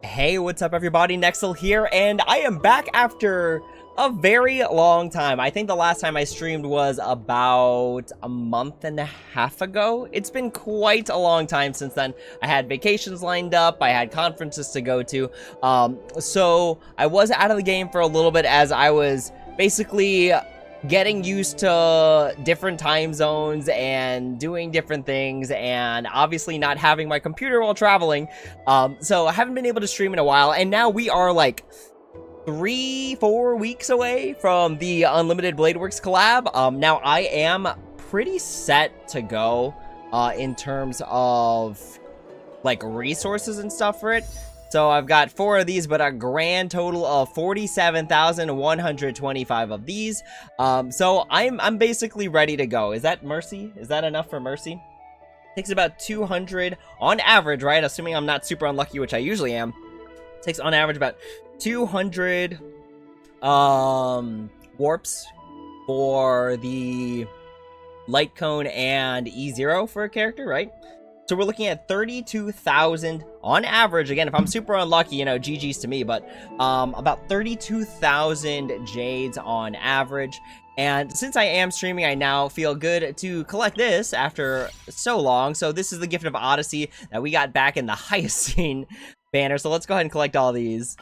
Hey, what's up everybody? Nexel here, and I am back after a very long time. I think the last time I streamed was about a month and a half ago. It's been quite a long time since then. I had vacations lined up, I had conferences to go to, so I was out of the game for a little bit as I was basically getting used to different time zones and doing different things, and obviously not having my computer while traveling. So I haven't been able to stream in a while, and now we are like 3-4 weeks away from the Unlimited Bladeworks collab. Now I am pretty set to go in terms of like resources and stuff for it. So I've got 4 of these, but a grand total of 47,125 of these. So I'm basically ready to go. Is that Mercy? Is that enough for Mercy? Takes about 200 on average, right? Assuming I'm not super unlucky, which I usually am. Takes on average about 200 warps for the light cone and E0 for a character, right? So we're looking at 32,000 on average. Again, if I'm super unlucky, you know, GG's to me, but about 32,000 jades on average. And since I am streaming, I now feel good to collect this after so long. So this is the Gift of Odyssey that we got back in the Hyacine banner. So let's go ahead and collect all these.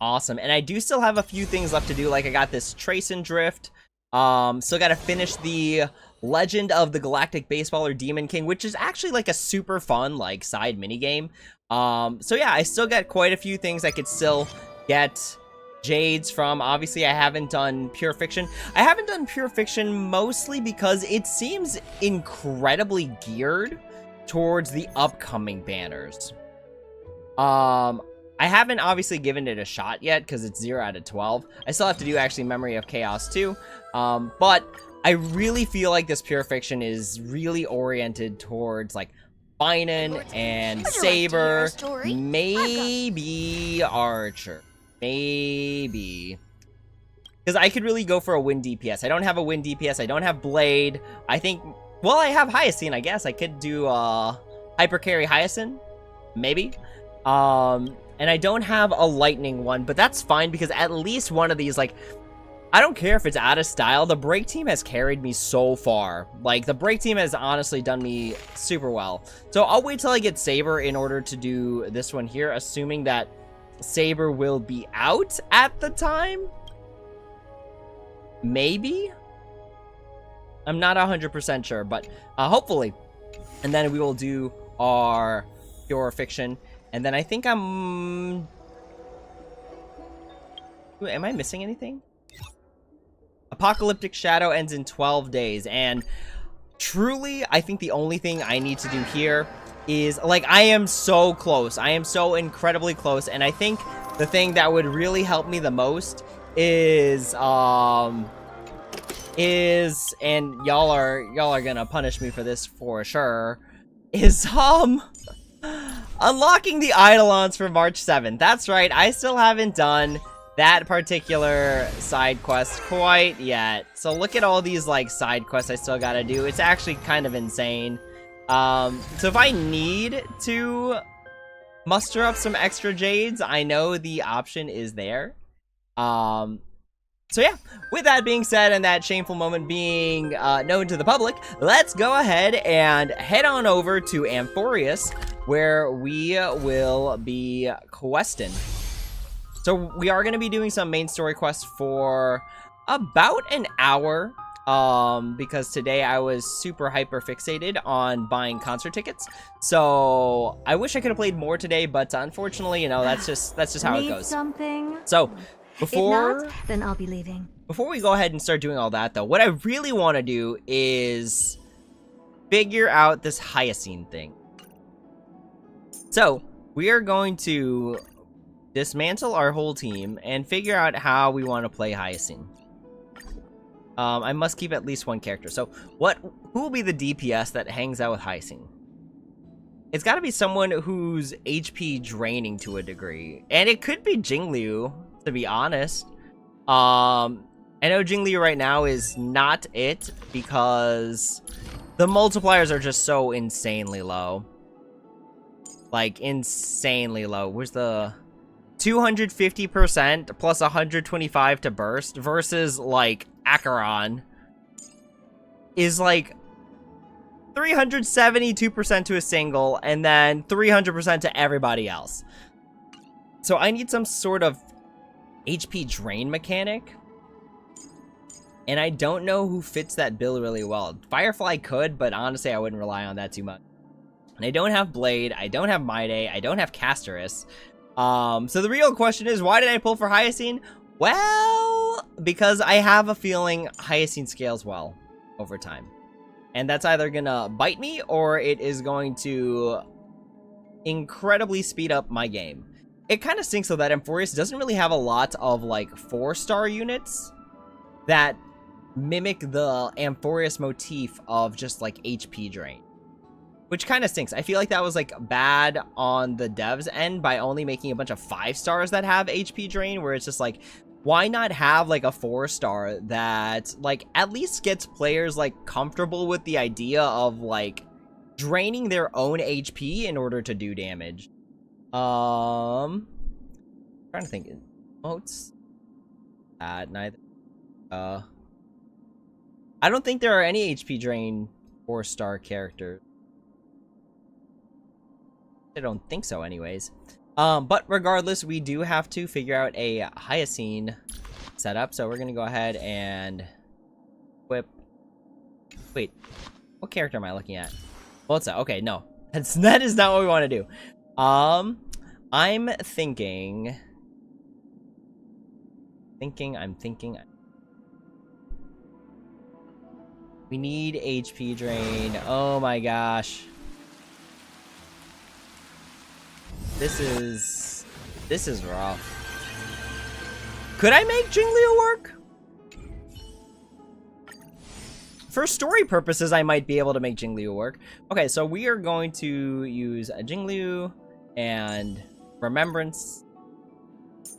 Awesome, and I do still have a few things left to do, like I got this Trace and Drift, still gotta finish the Legend of the Galactic Baseballer Demon King, which is actually like a super fun, like, side minigame. So yeah, I still got quite a few things I could still get jades from. Obviously, I haven't done Pure Fiction. I haven't done Pure Fiction mostly because it seems incredibly geared towards the upcoming banners. I haven't obviously given it a shot yet because it's 0 out of 12. I still have to do actually Memory of Chaos too. But I really feel like this Pure Fiction is really oriented towards like Finan and Saber, maybe Archer, maybe. Because I could really go for a Wind DPS. I don't have a Wind DPS. I don't have Blade. I think, well, I have Hyacine, I guess. I could do Hyper Carry Hyacine, maybe. And I don't have a lightning one, but that's fine because at least one of these, like, I don't care if it's out of style. The break team has carried me so far. Like, the break team has honestly done me super well. So I'll wait till I get Saber in order to do this one here, assuming that Saber will be out at the time. Maybe? I'm not 100% sure, but hopefully. And then we will do our Pure Fiction. And then I think am I missing anything? Apocalyptic Shadow ends in 12 days. And truly, I think the only thing I need to do here is, like, I am so close. I am so incredibly close. And I think the thing that would really help me the most is, and y'all are gonna punish me for this for sure, is, unlocking the Eidolons for March 7th. That's right, I still haven't done that particular side quest quite yet. So look at all these, like, side quests I still gotta do. It's actually kind of insane. So if I need to muster up some extra jades, I know the option is there. So yeah, with that being said and that shameful moment being known to the public, let's go ahead and head on over to Amphorius, where we will be questing. So we are going to be doing some main story quests for about an hour, because today I was super hyper fixated on buying concert tickets. So I wish I could have played more today, but unfortunately, you know, that's just how it goes. Something? So before, if not, then I'll be leaving. Before we go ahead and start doing all that, though, what I really want to do is figure out this Hyacine thing. So we are going to dismantle our whole team and figure out how we want to play Hyacine. I must keep at least one character. So who will be the DPS that hangs out with Hyacine? It's got to be someone who's HP draining to a degree, and it could be Jingliu, to be honest. I know Jingliu right now is not it because the multipliers are just so insanely low. Like, insanely low. Where's the 250% plus 125 to burst versus, like, Acheron is, like, 372% to a single and then 300% to everybody else. So I need some sort of HP drain mechanic. And I don't know who fits that bill really well. Firefly could, but honestly, I wouldn't rely on that too much. And I don't have Blade, I don't have Maide, I don't have Casterus. So the real question is, why did I pull for Hyacine? Well, because I have a feeling Hyacine scales well over time. And that's either gonna bite me, or it is going to incredibly speed up my game. It kind of stinks though that Amphorius doesn't really have a lot of, like, 4-star units that mimic the Amphorius motif of just, like, HP drain. Which kind of stinks. I feel like that was, like, bad on the devs' end by only making a bunch of 5-stars that have HP drain, where it's just like, why not have, like, a 4-star that, like, at least gets players, like, comfortable with the idea of, like, draining their own HP in order to do damage. Trying to think. Emotes? Neither. I don't think there are any HP drain 4-star characters. I don't think so anyways. But regardless, we do have to figure out a Hyacine setup. So we're going to go ahead and equip. Wait, what character am I looking at? Volta. Okay, no. That is not what we want to do. I'm thinking. We need HP drain. Oh my gosh. This is rough. Could I make Jingliu work? For story purposes, I might be able to make Jingliu work. Okay, so we are going to use a Jingliu and Remembrance.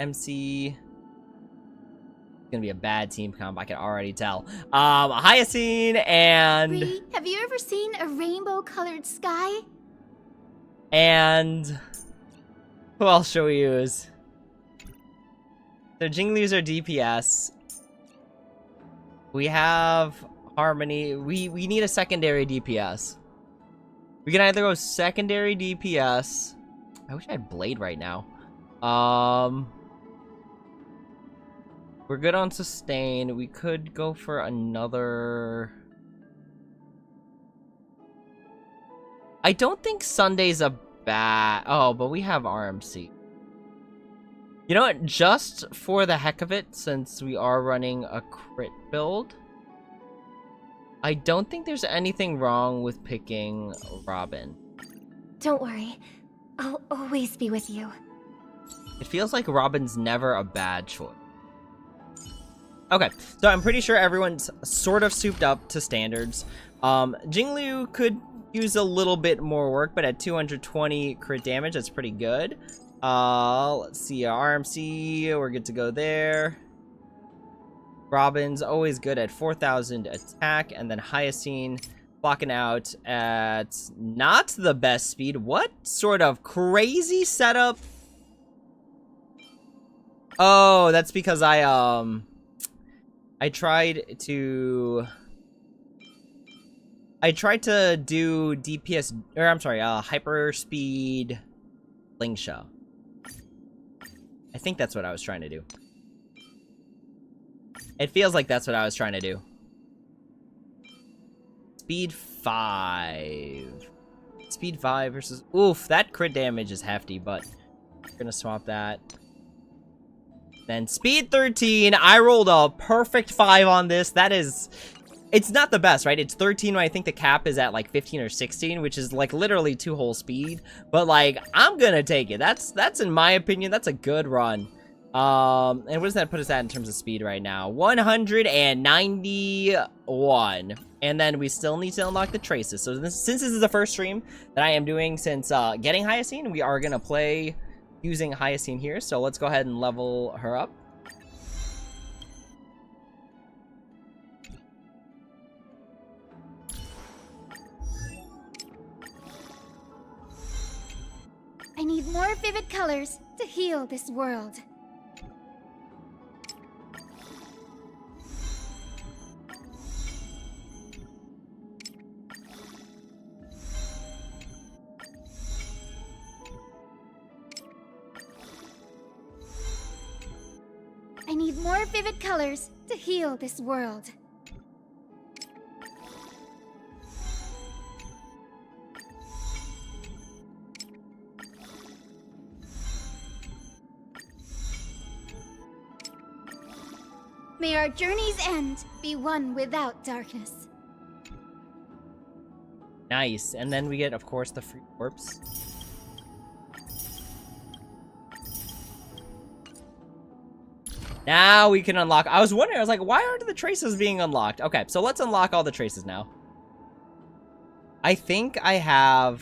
MC. It's gonna be a bad team comp, I can already tell. Hyacine and... Ree, have you ever seen a rainbow-colored sky? And... who else should we use? So Jingliu's our DPS. We have Harmony. We need a secondary DPS. We can either go secondary DPS. I wish I had Blade right now. We're good on sustain. We could go for another... I don't think Sunday's a bad... oh, but we have RMC. You know what? Just for the heck of it, since we are running a crit build, I don't think there's anything wrong with picking Robin. Don't worry. I'll always be with you. It feels like Robin's never a bad choice. Okay, so I'm pretty sure everyone's sort of souped up to standards. Jingliu could use a little bit more work, but at 220 crit damage, that's pretty good. Let's see, RMC, we're good to go there. Robin's always good at 4,000 attack, and then Hyacine blocking out at not the best speed. What sort of crazy setup? Oh, that's because I tried to do DPS, or I'm sorry, hyper speed Lingsha. I think that's what I was trying to do. It feels like that's what I was trying to do. Speed 5. Speed 5 versus... oof, that crit damage is hefty, but we're gonna swap that. Then speed 13. I rolled a perfect 5 on this. That is... it's not the best, right? It's 13 when I think the cap is at like 15 or 16, which is like literally 2 whole speed. But like, I'm gonna take it. That's in my opinion, that's a good run. And what does that put us at in terms of speed right now? 191. And then we still need to unlock the traces. So since this is the first stream that I am doing since getting Hyacine, we are gonna play using Hyacine here. So let's go ahead and level her up. need more vivid colors to heal this world. I need more vivid colors to heal this world. May our journey's end be one without darkness. Nice. And then we get, of course, the free corpse. Now we can unlock. I was wondering, I was like, why aren't the traces being unlocked? Okay, so let's unlock all the traces now. I think I have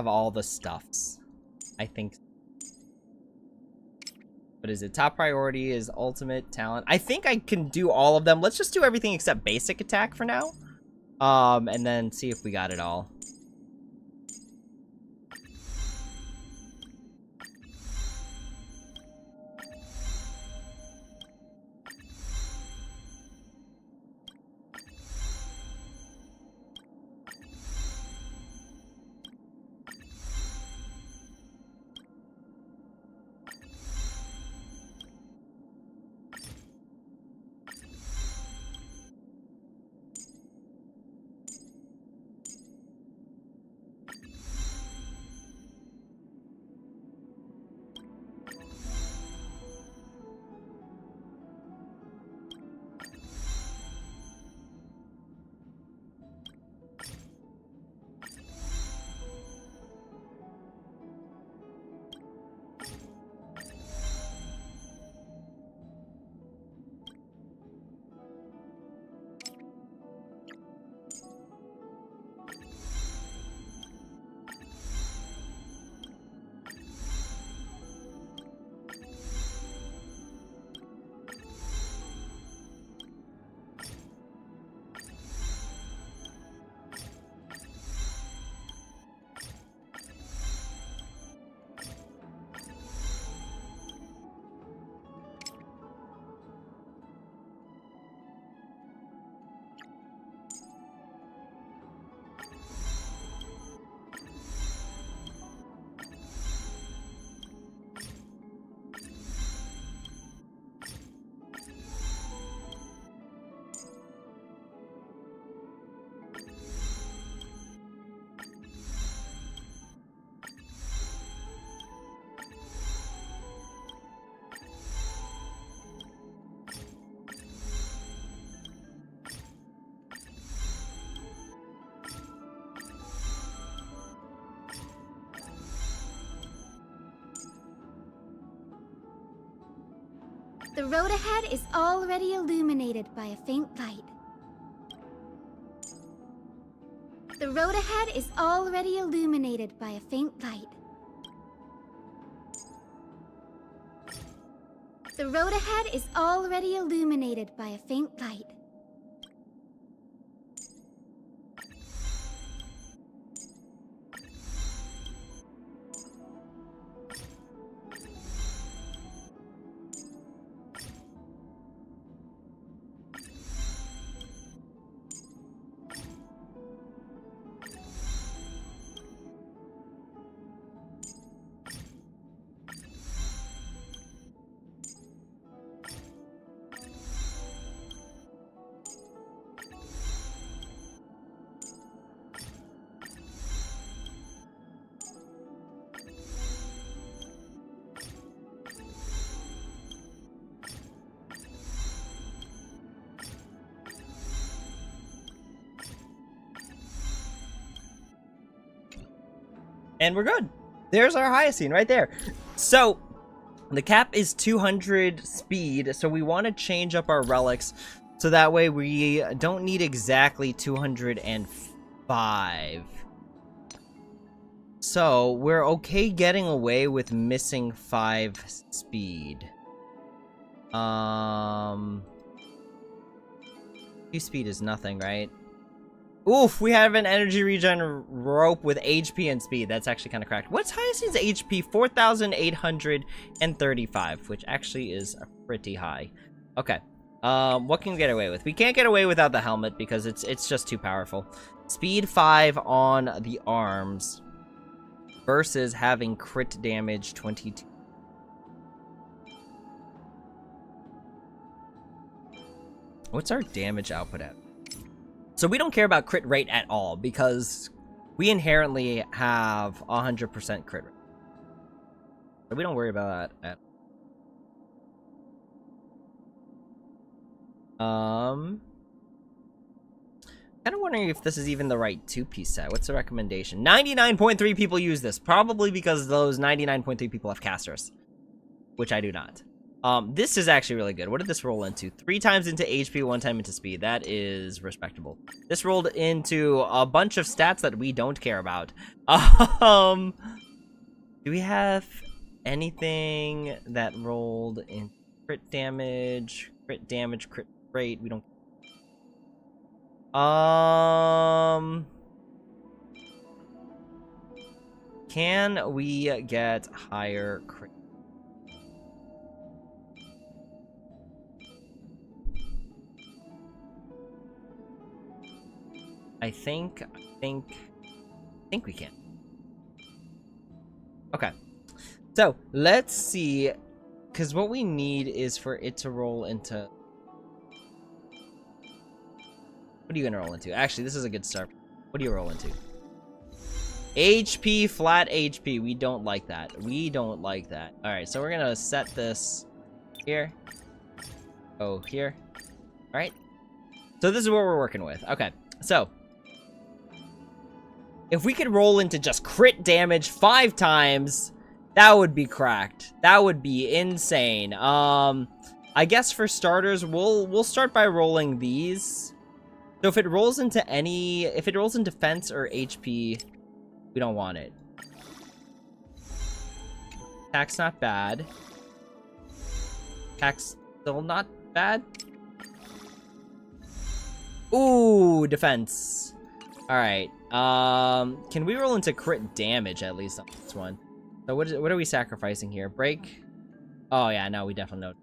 all the stuffs. I think. What is it? Top priority is ultimate talent. I think I can do all of them. Let's just do everything except basic attack for now. And then see if we got it all. The road ahead is already illuminated by a faint light. The road ahead is already illuminated by a faint light. The road ahead is already illuminated by a faint light. And we're good. There's our Hyacine right there. So, the cap is 200 speed, so we want to change up our relics so that way we don't need exactly 205. So, we're okay getting away with missing 5 speed. 2 speed is nothing, right? Oof, we have an energy regen rope with HP and speed. That's actually kind of cracked. What's Hyacinth's HP? 4,835, which actually is pretty high. Okay. What can we get away with? We can't get away without the helmet because it's just too powerful. Speed 5 on the arms versus having crit damage 22. What's our damage output at? So we don't care about crit rate at all because we inherently have 100% crit rate. So we don't worry about that at kind of wondering if this is even the right 2-piece set. What's the recommendation? 99.3 people use this, probably because those 99.3 people have casters, which I do not. This is actually really good. What did this roll into? 3 times into HP, 1 time into speed. That is respectable. This rolled into a bunch of stats that we don't care about. Do we have anything that rolled in crit damage, crit rate? We don't. Can we get higher crit? I think we can. Okay. So, let's see, because what we need is for it to roll into... What are you gonna roll into? Actually, this is a good start. What do you roll into? HP, flat HP. We don't like that. We don't like that. Alright, so we're gonna set this here. Oh, here. Alright. So this is what we're working with. Okay, so... if we could roll into just crit damage 5 times, that would be cracked. That would be insane. I guess for starters, we'll start by rolling these. So if it rolls into defense or HP, we don't want it. Attack's not bad. Attack's still not bad. Ooh, defense. Alright, can we roll into crit damage at least on this one? So what are we sacrificing here? Break? Oh yeah, no, we definitely know.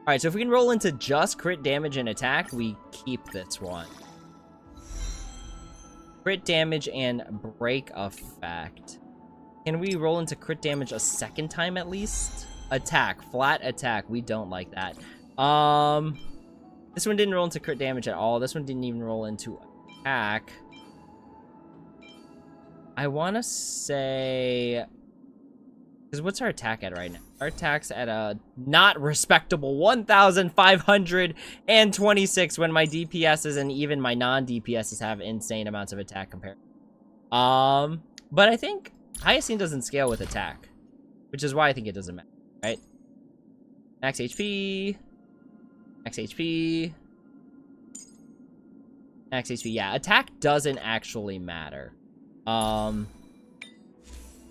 Alright, so if we can roll into just crit damage and attack, we keep this one. Crit damage and break effect. Can we roll into crit damage a second time at least? Attack, flat attack, we don't like that. This one didn't roll into crit damage at all. This one didn't even roll into attack. I want to say... because what's our attack at right now? Our attack's at a not respectable 1,526 when my DPSs and even my non-DPSs have insane amounts of attack compared. But I think Hyacinth doesn't scale with attack, which is why I think it doesn't matter, right? Max HP. Max HP. Max HP, yeah. Attack doesn't actually matter.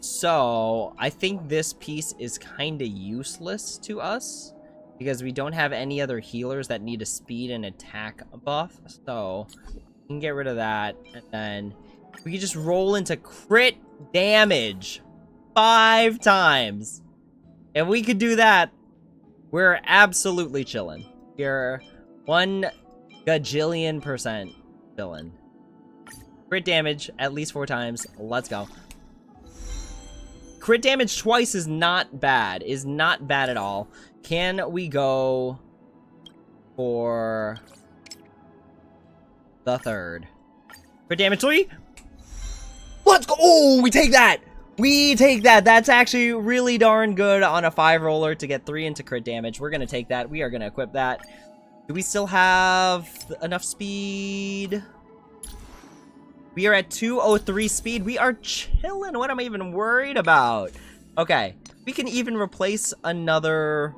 So, I think this piece is kind of useless to us because we don't have any other healers that need a speed and attack buff. So, we can get rid of that. And then we can just roll into crit damage 5 times. If we could do that, we're absolutely chilling. We're 1 gajillion% chilling. Crit damage at least 4 times. Let's go. Crit damage twice is not bad. Is not bad at all. Can we go for the 3rd? Crit damage 3? Let's go! Oh, we take that! We take that! That's actually really darn good on a 5 roller to get 3 into crit damage. We're gonna take that. We are gonna equip that. Do we still have enough speed? We are at 203 speed. We are chilling. What am I even worried about? Okay. We can even replace another...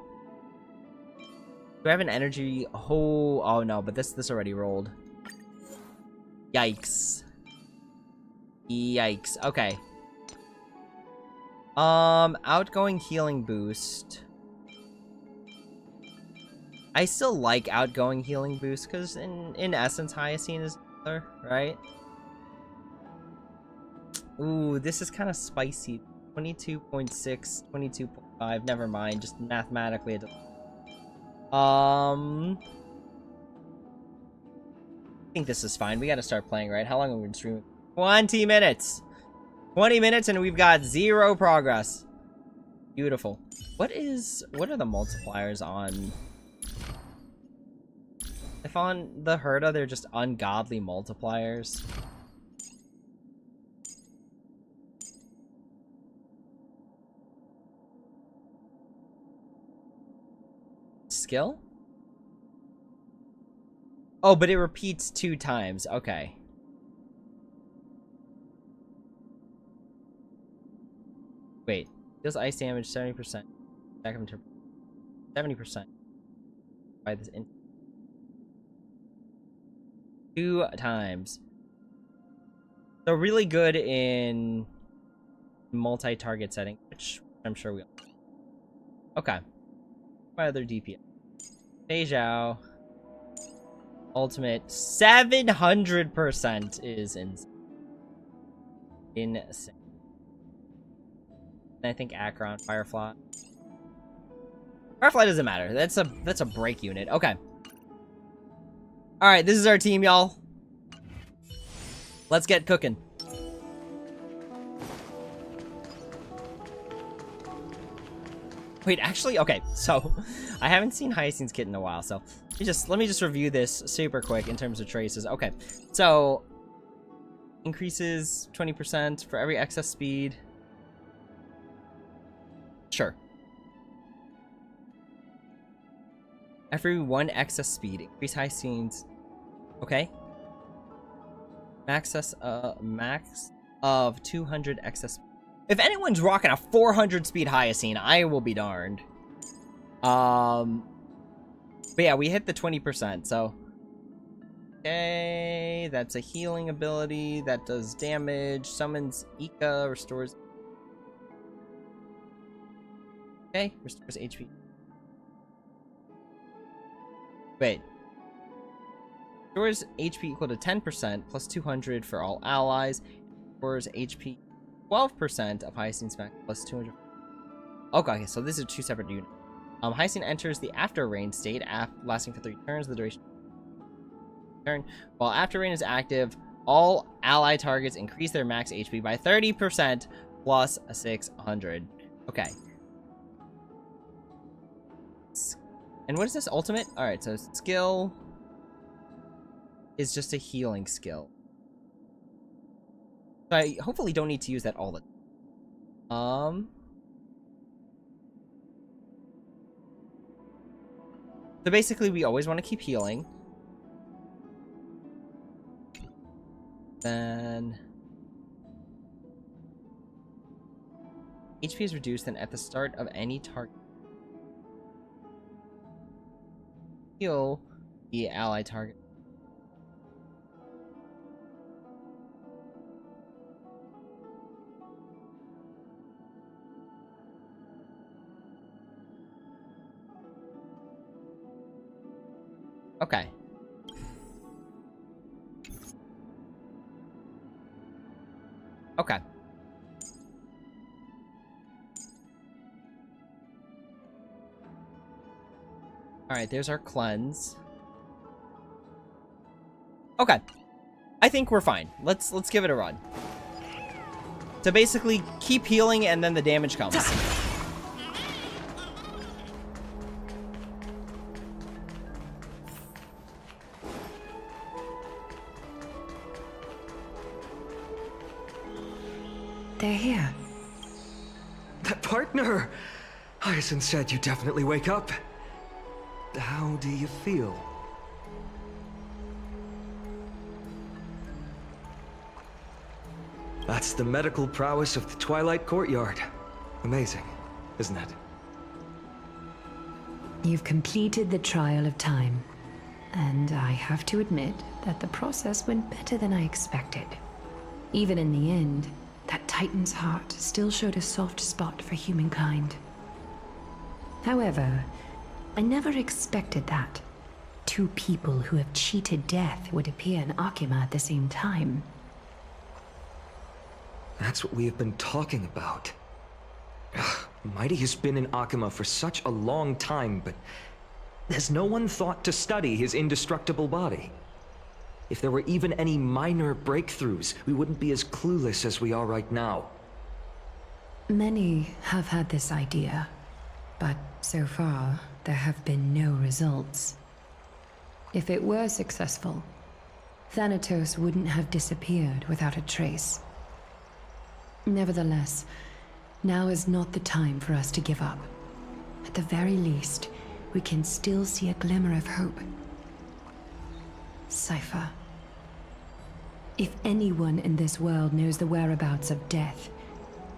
do I have an energy? Oh no, but this already rolled. Yikes. Yikes. Okay. Outgoing healing boost. I still like outgoing healing boost because in essence Hyacinth is right? Ooh, this is kind of spicy. 22.6, 22.5. Never mind. Just mathematically. I think this is fine. We got to start playing, right? How long have we been streaming? 20 minutes. 20 minutes, and we've got 0 progress. Beautiful. What are the multipliers on? If on the Herda, they're just ungodly multipliers. Skill? Oh, but it repeats 2 times. Okay. Wait. Deals ice damage 70%. 70%. By this in 2 times. So really good in multi-target setting, which I'm sure we all. Okay. My other DPS. Deijao. Ultimate 700% is insane. Insane. And I think Acheron, Firefly. Firefly doesn't matter. That's a break unit. Okay. Alright, this is our team, y'all. Let's get cooking. Wait, actually, okay, so I haven't seen Hyacinth's kit in a while, so let me just review this super quick in terms of traces. Okay, so increases 20% for every excess speed. Sure. Every 1 excess speed, increase Hyacinth's. Okay. Max of 200 excess. If anyone's rocking a 400 speed Hyacinth, I will be darned. But yeah, we hit the 20%, so. Okay, that's a healing ability that does damage. Summons Ika, restores. Okay, restores HP. Wait. Restores HP equal to 10% plus 200 for all allies. Restores HP 12% of Hyacinth's max plus 200. Okay, so this is 2 separate units. Hyacinth enters the after rain state, lasting for 3 turns. The duration turn. While after rain is active, all ally targets increase their max HP by 30% plus 600. Okay. And what is this ultimate? Alright, so skill is just a healing skill. So I hopefully don't need to use that all the time. So basically we always want to keep healing. Then HP is reduced and at the start of any target. Heal the ally target. Okay. Okay. Alright, there's our cleanse. Okay. I think we're fine. Let's give it a run. So basically, keep healing and then the damage comes. They're here. Partner! Hyacinth said you definitely wake up. How do you feel? That's the medical prowess of the Twilight Courtyard. Amazing, isn't it? You've completed the trial of time. And I have to admit that the process went better than I expected. Even in the end, that Titan's heart still showed a soft spot for humankind. However, I never expected that two people who have cheated death would appear in Akima at the same time. That's what we have been talking about. Mighty has been in Akima for such a long time, but has no one thought to study his indestructible body? If there were even any minor breakthroughs, we wouldn't be as clueless as we are right now. Many have had this idea, but so far, there have been no results. If it were successful, Thanatos wouldn't have disappeared without a trace. Nevertheless, now is not the time for us to give up. At the very least, we can still see a glimmer of hope. Cypher. If anyone in this world knows the whereabouts of death,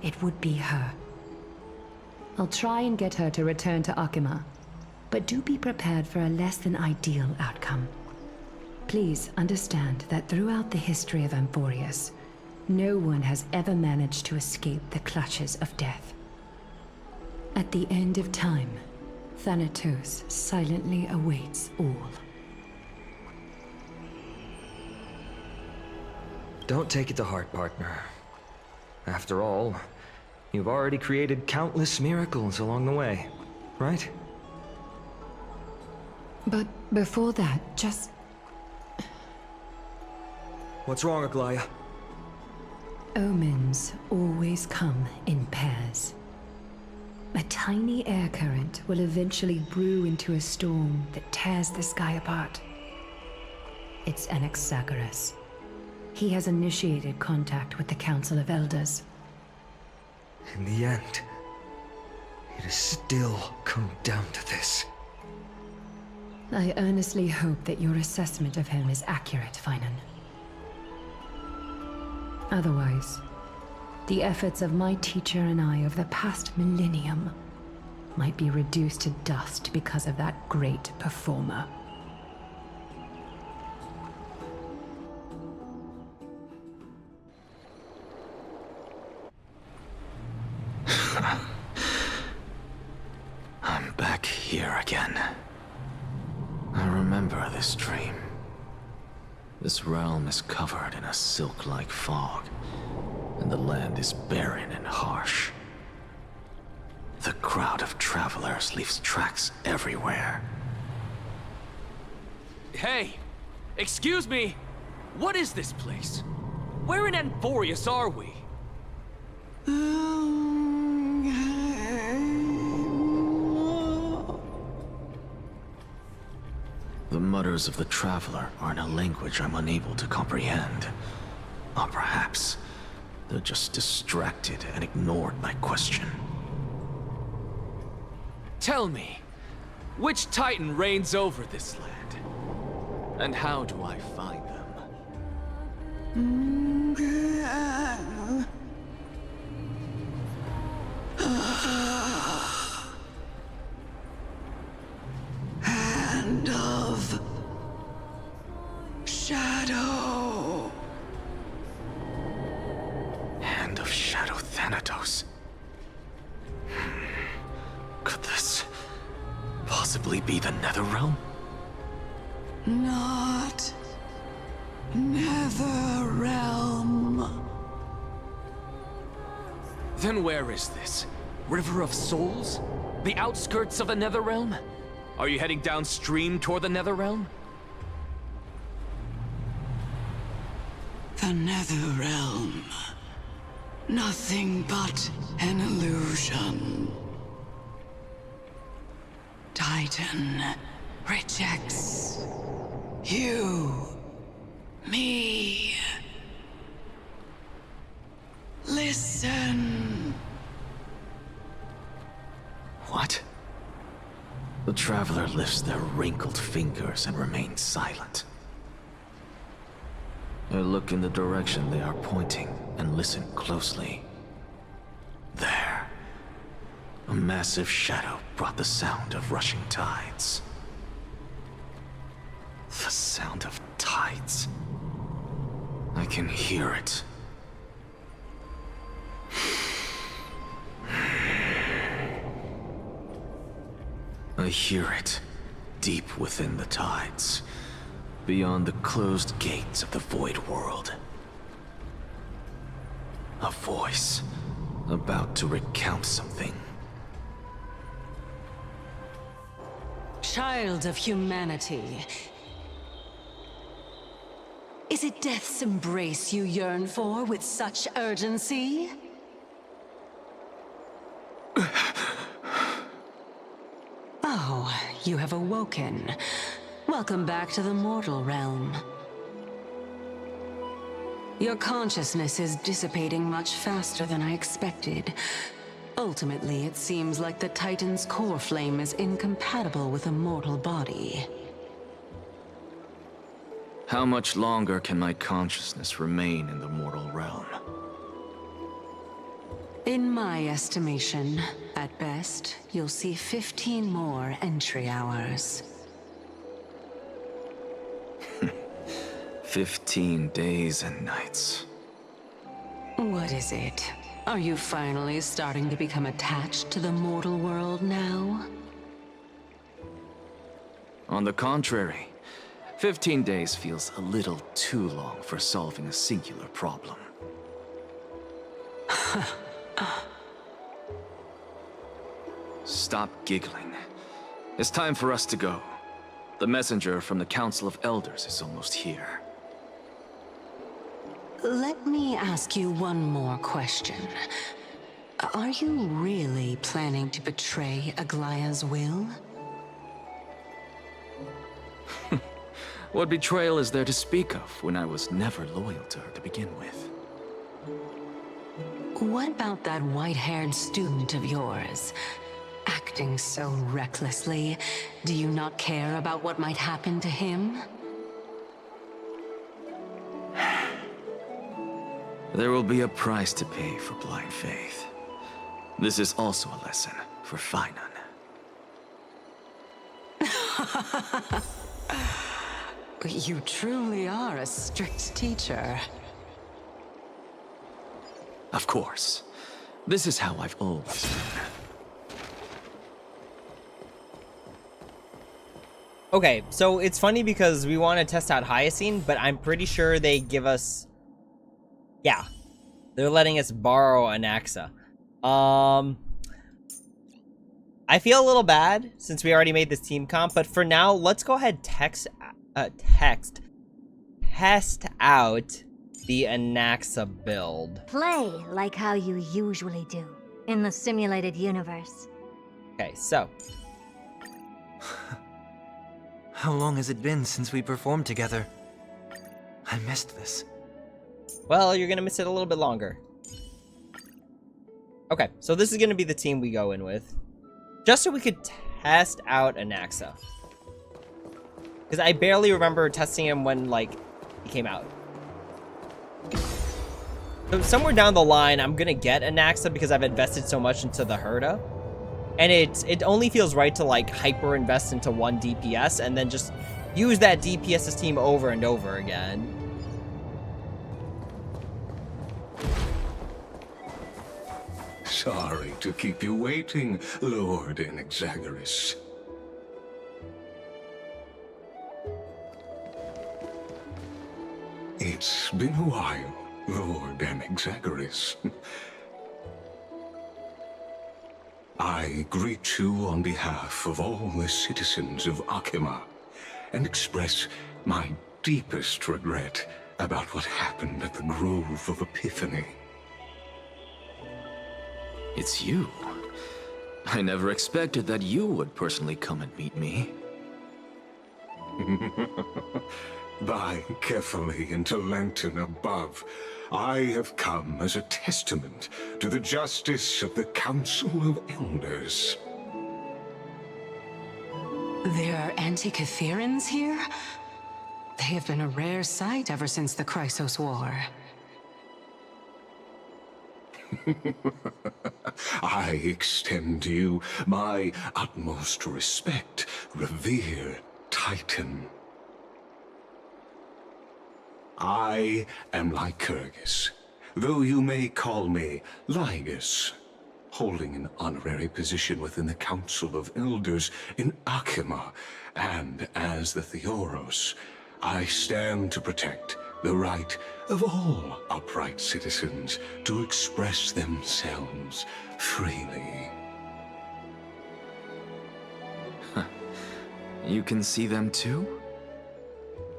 it would be her. I'll try and get her to return to Akima, but do be prepared for a less than ideal outcome. Please understand that throughout the history of Amphorius, no one has ever managed to escape the clutches of death. At the end of time, Thanatos silently awaits all. Don't take it to heart, partner. After all, you've already created countless miracles along the way, right? But before that, just... What's wrong, Aglaya? Omens always come in pairs. A tiny air current will eventually brew into a storm that tears the sky apart. It's Anaxagoras. He has initiated contact with the Council of Elders. In the end, it has still come down to this. I earnestly hope that your assessment of him is accurate, Finan. Otherwise, the efforts of my teacher and I of the past millennium might be reduced to dust because of that great performer. I'm back here again. I remember this dream. This realm is covered in a silk-like fog, and the land is barren and harsh. The crowd of travelers leaves tracks everywhere. Hey! Excuse me! What is this place? Where in Amphorius are we? The mutters of the traveler are in a language I'm unable to comprehend. Or perhaps they're just distracted and ignored my question. Tell me, which Titan reigns over this land? And how do I find them? Hand of Shadow. Hand of Shadow Thanatos. Could this possibly be the Netherrealm? Not Netherrealm. Then where is this? River of Souls? The outskirts of the Netherrealm? Are you heading downstream toward the Netherrealm? The Netherrealm. Nothing but an illusion. Titan rejects you, me. Listen. What? The traveler lifts their wrinkled fingers and remains silent. I look in the direction they are pointing and listen closely. There. A massive shadow brought the sound of rushing tides. The sound of tides. I can hear it. I hear it, deep within the tides, beyond the closed gates of the void world. A voice about to recount something. Child of humanity. Is it death's embrace you yearn for with such urgency? Oh, you have awoken. Welcome back to the mortal realm. Your consciousness is dissipating much faster than I expected. Ultimately, it seems like the Titan's core flame is incompatible with a mortal body. How much longer can my consciousness remain in the mortal realm? In my estimation, at best, you'll see 15 more entry hours. 15 days and nights. What is it? Are you finally starting to become attached to the mortal world now? On the contrary, 15 days feels a little too long for solving a singular problem. Stop giggling. It's time for us to go. The messenger from the Council of Elders is almost here. Let me ask you one more question. Are you really planning to betray Aglaya's will? What betrayal is there to speak of when I was never loyal to her to begin with? What about that white-haired student of yours? Acting so recklessly, do you not care about what might happen to him? There will be a price to pay for blind faith. This is also a lesson for Finan. You truly are a strict teacher. Of course. This is how I've always been. Okay, so it's funny because we want to test out Hyacine, but I'm pretty sure they give us... Yeah, they're letting us borrow Anaxa. I feel a little bad since we already made this team comp, but for now, let's go ahead test out the Anaxa build. Play like how you usually do in the simulated universe. Okay, so How long has it been since we performed together? I missed this. well, you're gonna miss it a little bit longer. Okay, so this is gonna be the team we go in with, just so we could test out Anaxa. Because I barely remember testing him when, like, he came out. So somewhere down the line, I'm gonna get Anaxa because I've invested so much into the Herda. And it only feels right to, like, hyper invest into one DPS and then just use that DPS's team over and over again. Sorry to keep you waiting, Lord Inexagaris. It's been a while, Lord Inexagaris. I greet you on behalf of all the citizens of Akima and express my deepest regret about what happened at the Grove of Epiphany. It's you. I never expected that you would personally come and meet me. By carefully into Lantern above, I have come as a testament to the justice of the Council of Elders. There are anti-Catherians here? They have been a rare sight ever since the Chrysos War. I extend to you my utmost respect, revered Titan. I am Lycurgus, though you may call me Lygus. holding an honorary position within the Council of Elders in Akima, and as the Theoros, I stand to protect the right of all upright citizens to express themselves freely. You can see them too?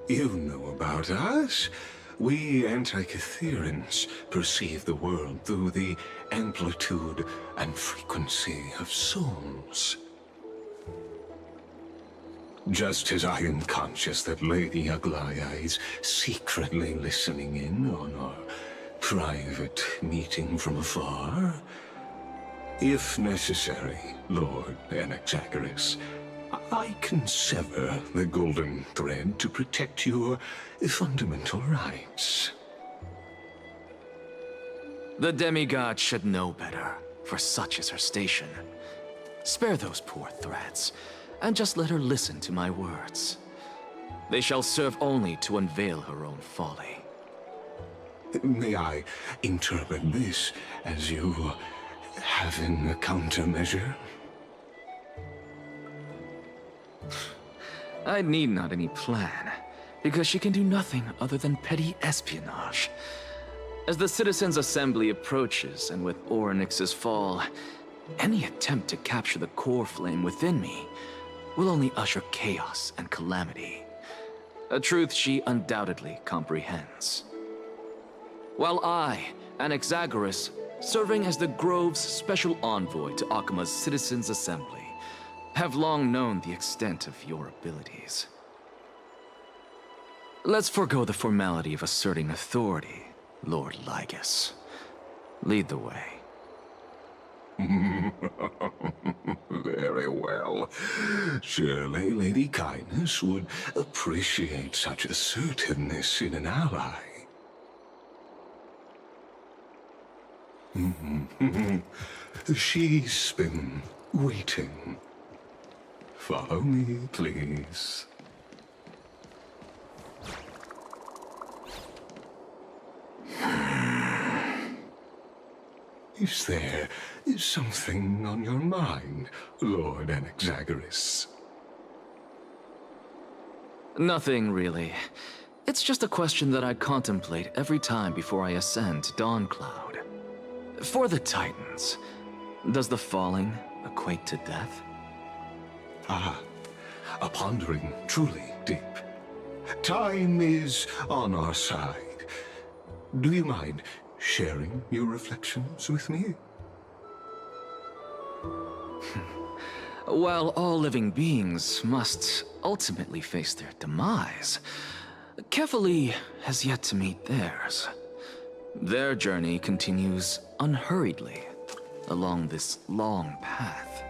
You know about us. We Antikytherians perceive the world through the amplitude and frequency of souls. Just as I am conscious that Lady Aglaya is secretly listening in on our private meeting from afar, if necessary, Lord Anaxagoras, I can sever the golden thread to protect your fundamental rights. The demigod should know better, for such is her station. Spare those poor threads, and just let her listen to my words. They shall serve only to unveil her own folly. May I interpret this as you having a countermeasure? I need not any plan, because she can do nothing other than petty espionage. As the Citizens' Assembly approaches, and with Orynyx's fall, any attempt to capture the core flame within me will only usher chaos and calamity. A truth she undoubtedly comprehends. While I, Anaxagoras, serving as the Grove's special envoy to Akima's Citizens' Assembly, have long known the extent of your abilities. Let's forego the formality of asserting authority, Lord Lygus. Lead the way. Very well. Surely Lady Kindness would appreciate such assertiveness in an ally. She's been waiting. Follow me, please. Is there something on your mind, Lord Anaxagoras? Nothing, really. It's just a question that I contemplate every time before I ascend to Dawncloud. For the Titans, does the falling equate to death? Ah, a pondering truly deep. Time is on our side. Do you mind sharing your reflections with me? While all living beings must ultimately face their demise, Kefali has yet to meet theirs. Their journey continues unhurriedly along this long path.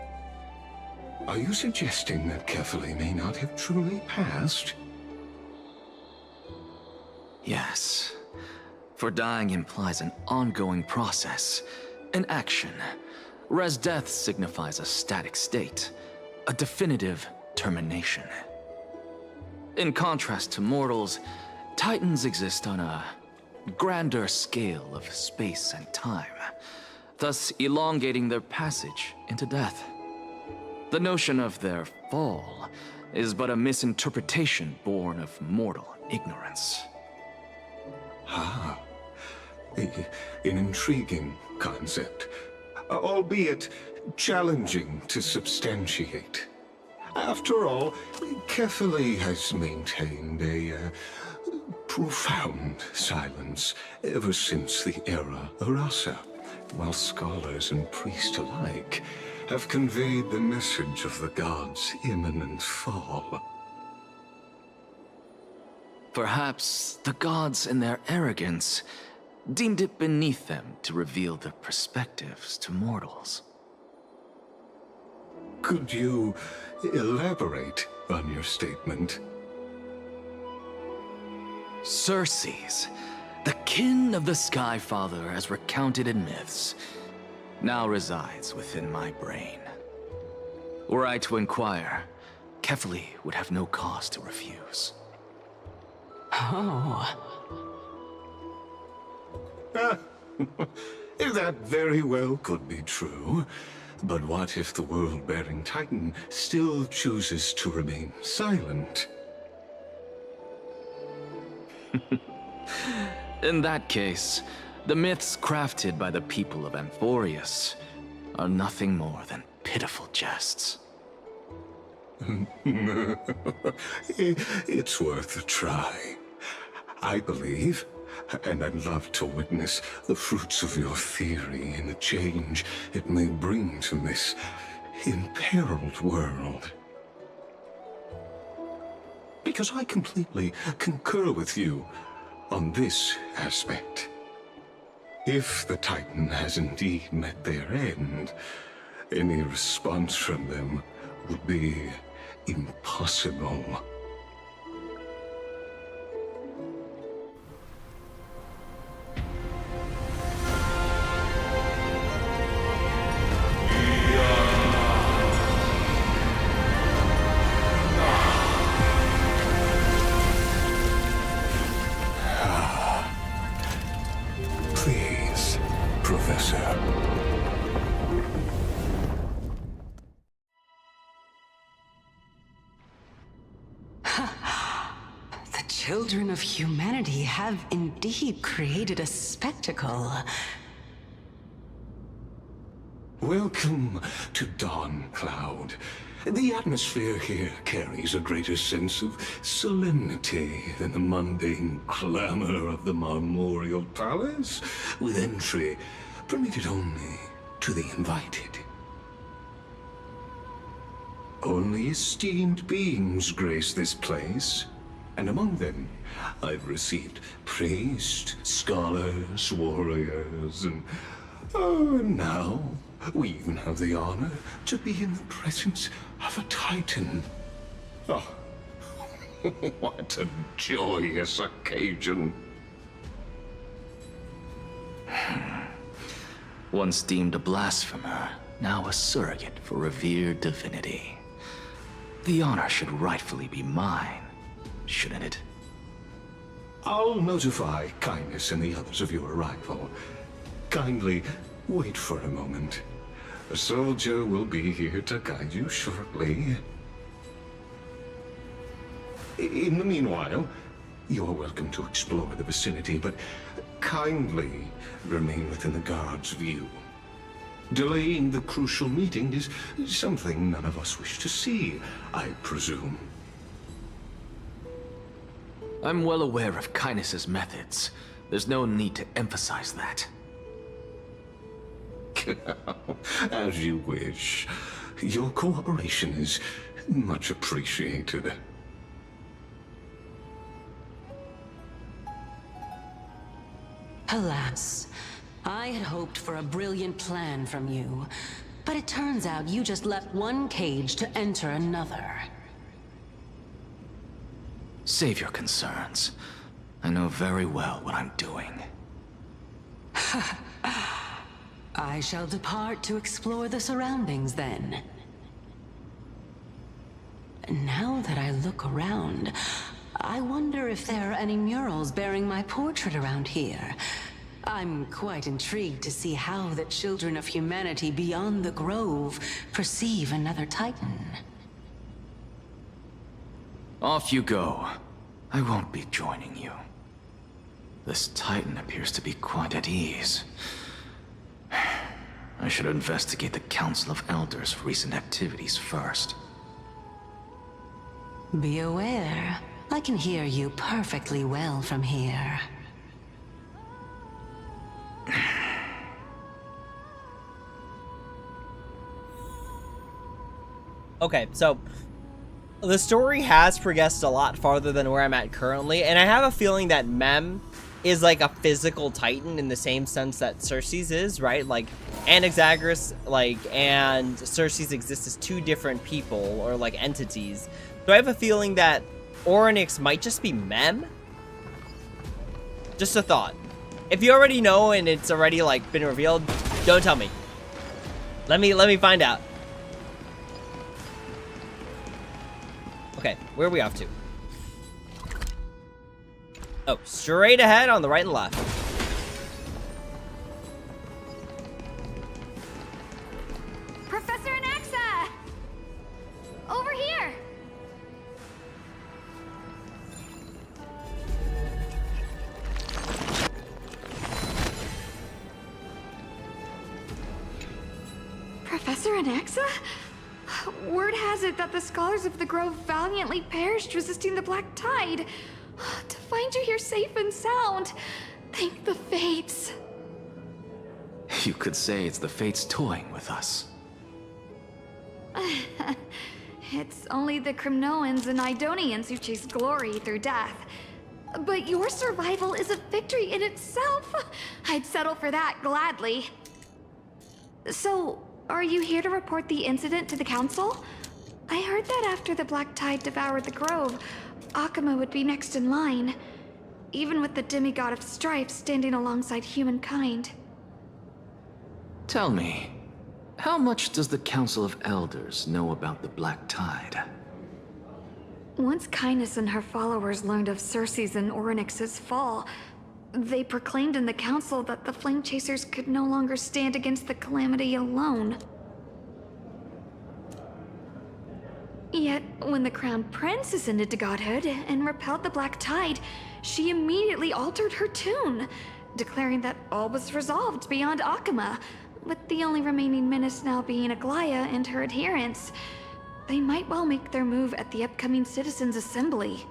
Are you suggesting that Kefali may not have truly passed? Yes. For dying implies an ongoing process, an action, whereas death signifies a static state, a definitive termination. In contrast to mortals, Titans exist on a grander scale of space and time, thus elongating their passage into death. The notion of their fall is but a misinterpretation born of mortal ignorance. Ah, an intriguing concept, albeit challenging to substantiate. After all, Kefali has maintained a profound silence ever since the era Arasa, while scholars and priests alike have conveyed the message of the gods' imminent fall. Perhaps the gods in their arrogance deemed it beneath them to reveal their perspectives to mortals. Could you elaborate on your statement? Circes, the kin of the Sky Father as recounted in myths, now resides within my brain. Were I to inquire, Kefali would have no cause to refuse. Oh. That very well could be true. But what if the world-bearing Titan still chooses to remain silent? In that case, the myths crafted by the people of Amphorius are nothing more than pitiful jests. It's worth a try. I believe, and I'd love to witness the fruits of your theory and the change it may bring to this imperiled world. Because I completely concur with you on this aspect. If the Titan has indeed met their end, any response from them would be impossible. Please, Professor. The children of humanity have indeed created a spectacle. Welcome to Dawn Cloud. The atmosphere here carries a greater sense of solemnity than the mundane clamor of the Marmorial Palace, with entry permitted only to the invited. Only esteemed beings grace this place, and among them I've received priests, scholars, warriors, and now we even have the honor to be in the presence of a Titan. Oh, what a joyous occasion. Once deemed a blasphemer, now a surrogate for revered divinity. The honor should rightfully be mine, shouldn't it? I'll notify Kindness and the others of your arrival. Kindly wait for a moment. A soldier will be here to guide you shortly. In the meanwhile, you're welcome to explore the vicinity, but kindly remain within the guard's view. Delaying the crucial meeting is something none of us wish to see, I presume. I'm well aware of Kindness's methods. There's no need to emphasize that. As you wish. Your cooperation is much appreciated. Alas, I had hoped for a brilliant plan from you, but it turns out you just left one cage to enter another. Save your concerns. I know very well what I'm doing. I shall depart to explore the surroundings then. Now that I look around, I wonder if there are any murals bearing my portrait around here. I'm quite intrigued to see how the children of humanity beyond the grove perceive another Titan. Off you go. I won't be joining you. This Titan appears to be quite at ease. I should investigate the Council of Elders' recent activities first. Be aware, I can hear you perfectly well from here. Okay, so the story has progressed a lot farther than where I'm at currently, and I have a feeling that Mem is like a physical Titan in the same sense that Circe's is, right? Like, Anaxagoras, and Circe's exist as two different people, or, entities. So I have a feeling that Orynyx might just be Mem? Just a thought. If you already know and it's already, been revealed, don't tell me. Let me find out. Okay, where are we off to? Oh, straight ahead on the right and left. Anaxa? Word has it that the scholars of the Grove valiantly perished resisting the Black Tide. To find you here safe and sound, thank the Fates. You could say it's the Fates toying with us. It's only the Crimnoans and Idonians who chase glory through death. But your survival is a victory in itself. I'd settle for that gladly. So, are you here to report the incident to the Council? I heard that after the Black Tide devoured the Grove, Akuma would be next in line, even with the demigod of strife standing alongside humankind. Tell me, how much does the Council of Elders know about the Black Tide? Once Kindness and her followers learned of Circe's and Orynyx's fall, they proclaimed in the council that the Flame Chasers could no longer stand against the calamity alone. Yet, when the Crown Prince ascended to godhood and repelled the Black Tide, she immediately altered her tune, declaring that all was resolved beyond Akuma, with the only remaining menace now being Aglaya and her adherents. They might well make their move at the upcoming Citizens' Assembly.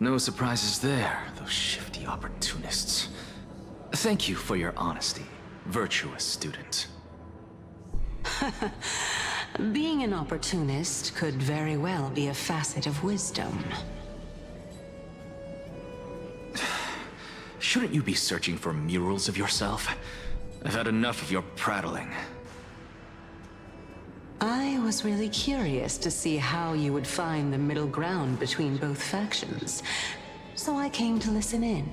No surprises there, those shifty opportunists. Thank you for your honesty, virtuous student. Being an opportunist could very well be a facet of wisdom. Shouldn't you be searching for murals of yourself? I've had enough of your prattling. I was really curious to see how you would find the middle ground between both factions, so I came to listen in.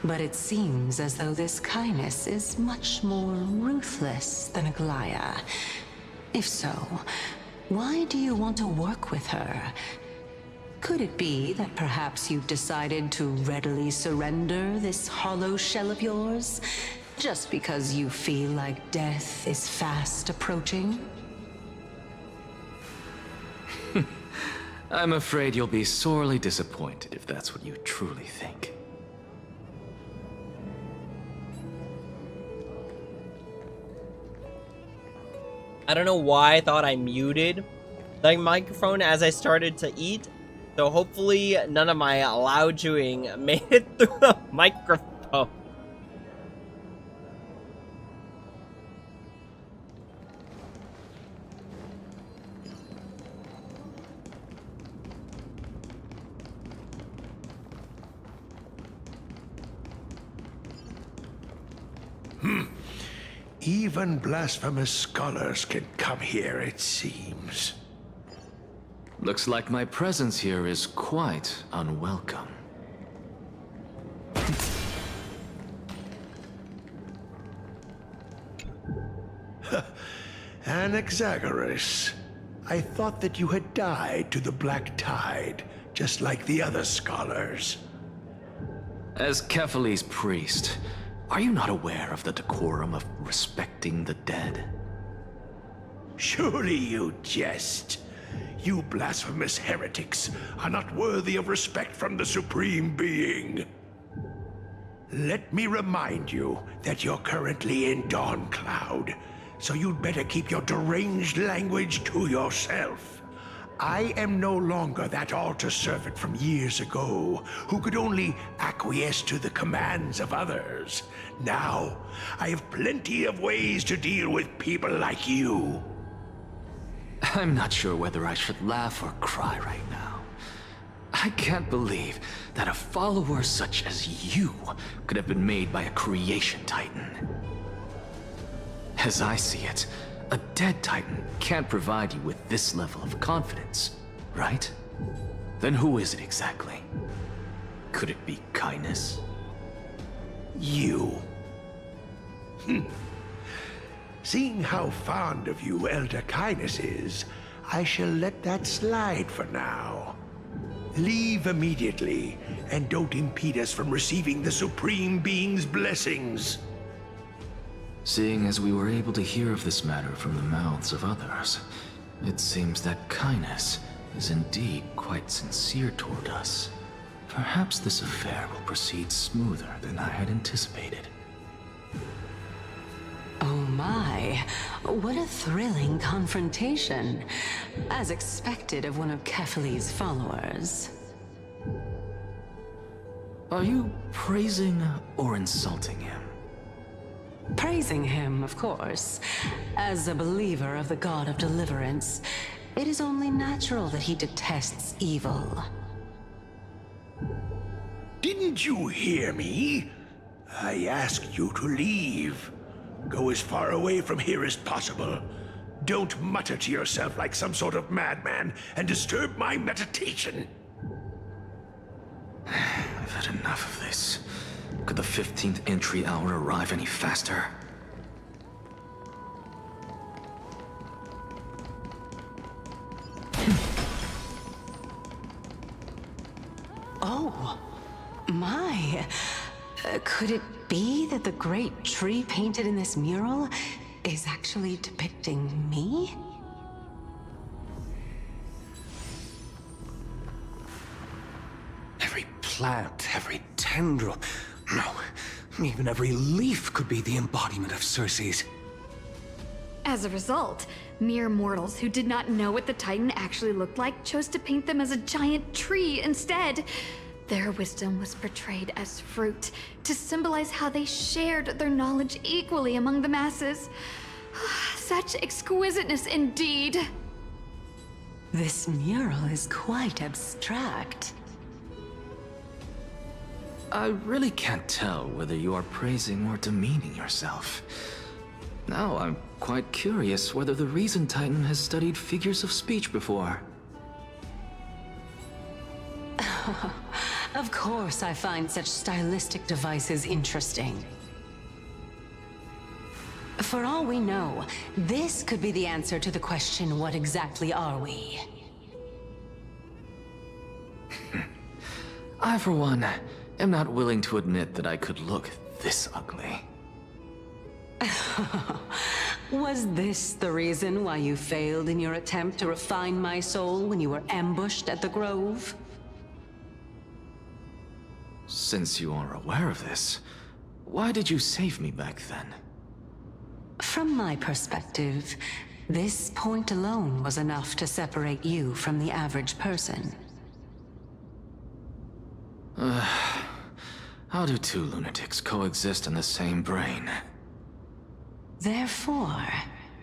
But it seems as though this Kindness is much more ruthless than Aglaya. If so, why do you want to work with her? Could it be that perhaps you've decided to readily surrender this hollow shell of yours? Just because you feel like death is fast approaching? I'm afraid you'll be sorely disappointed if that's what you truly think. I don't know why I thought I muted the microphone as I started to eat. So hopefully none of my loud chewing made it through the microphone. Even blasphemous scholars can come here, it seems. Looks like my presence here is quite unwelcome. Anaxagoras, I thought that you had died to the Black Tide, just like the other scholars. As Kephales's priest, are you not aware of the decorum of respecting the dead? Surely you jest. You blasphemous heretics are not worthy of respect from the Supreme Being. Let me remind you that you're currently in Dawn Cloud, so you'd better keep your deranged language to yourself. I am no longer that altar servant from years ago, who could only acquiesce to the commands of others. Now, I have plenty of ways to deal with people like you. I'm not sure whether I should laugh or cry right now. I can't believe that a follower such as you could have been made by a creation titan. As I see it, a dead titan can't provide you with this level of confidence, right? Then who is it exactly? Could it be Kindness? You. Seeing how fond of you Elder Kindness is, I shall let that slide for now. Leave immediately, and don't impede us from receiving the Supreme Being's blessings. Seeing as we were able to hear of this matter from the mouths of others, it seems that Kindness is indeed quite sincere toward us. Perhaps this affair will proceed smoother than I had anticipated. my, what a thrilling confrontation. As expected of one of Kefali's followers. Are you praising or insulting him? Praising him, of course. As a believer of the god of deliverance, it is only natural that he detests evil. Didn't you hear me? I asked you to leave. Go as far away from here as possible. Don't mutter to yourself like some sort of madman and disturb my meditation. I've had enough of this. Could the 15th entry hour arrive any faster? Oh, my. Could it be that the great tree painted in this mural is actually depicting me? Every plant, every tendril, no, even every leaf could be the embodiment of Circe's. As a result, mere mortals who did not know what the Titan actually looked like chose to paint them as a giant tree instead. Their wisdom was portrayed as fruit, to symbolize how they shared their knowledge equally among the masses. Such exquisiteness indeed. This mural is quite abstract. I really can't tell whether you are praising or demeaning yourself. Now I'm quite curious whether the Reason Titan has studied figures of speech before. Of course I find such stylistic devices interesting. For all we know, this could be the answer to the question, what exactly are we? I, for one, am not willing to admit that I could look this ugly. Was this the reason why you failed in your attempt to refine my soul when you were ambushed at the Grove? Since you are aware of this, why did you save me back then? From my perspective, this point alone was enough to separate you from the average person. How do two lunatics coexist in the same brain? Therefore,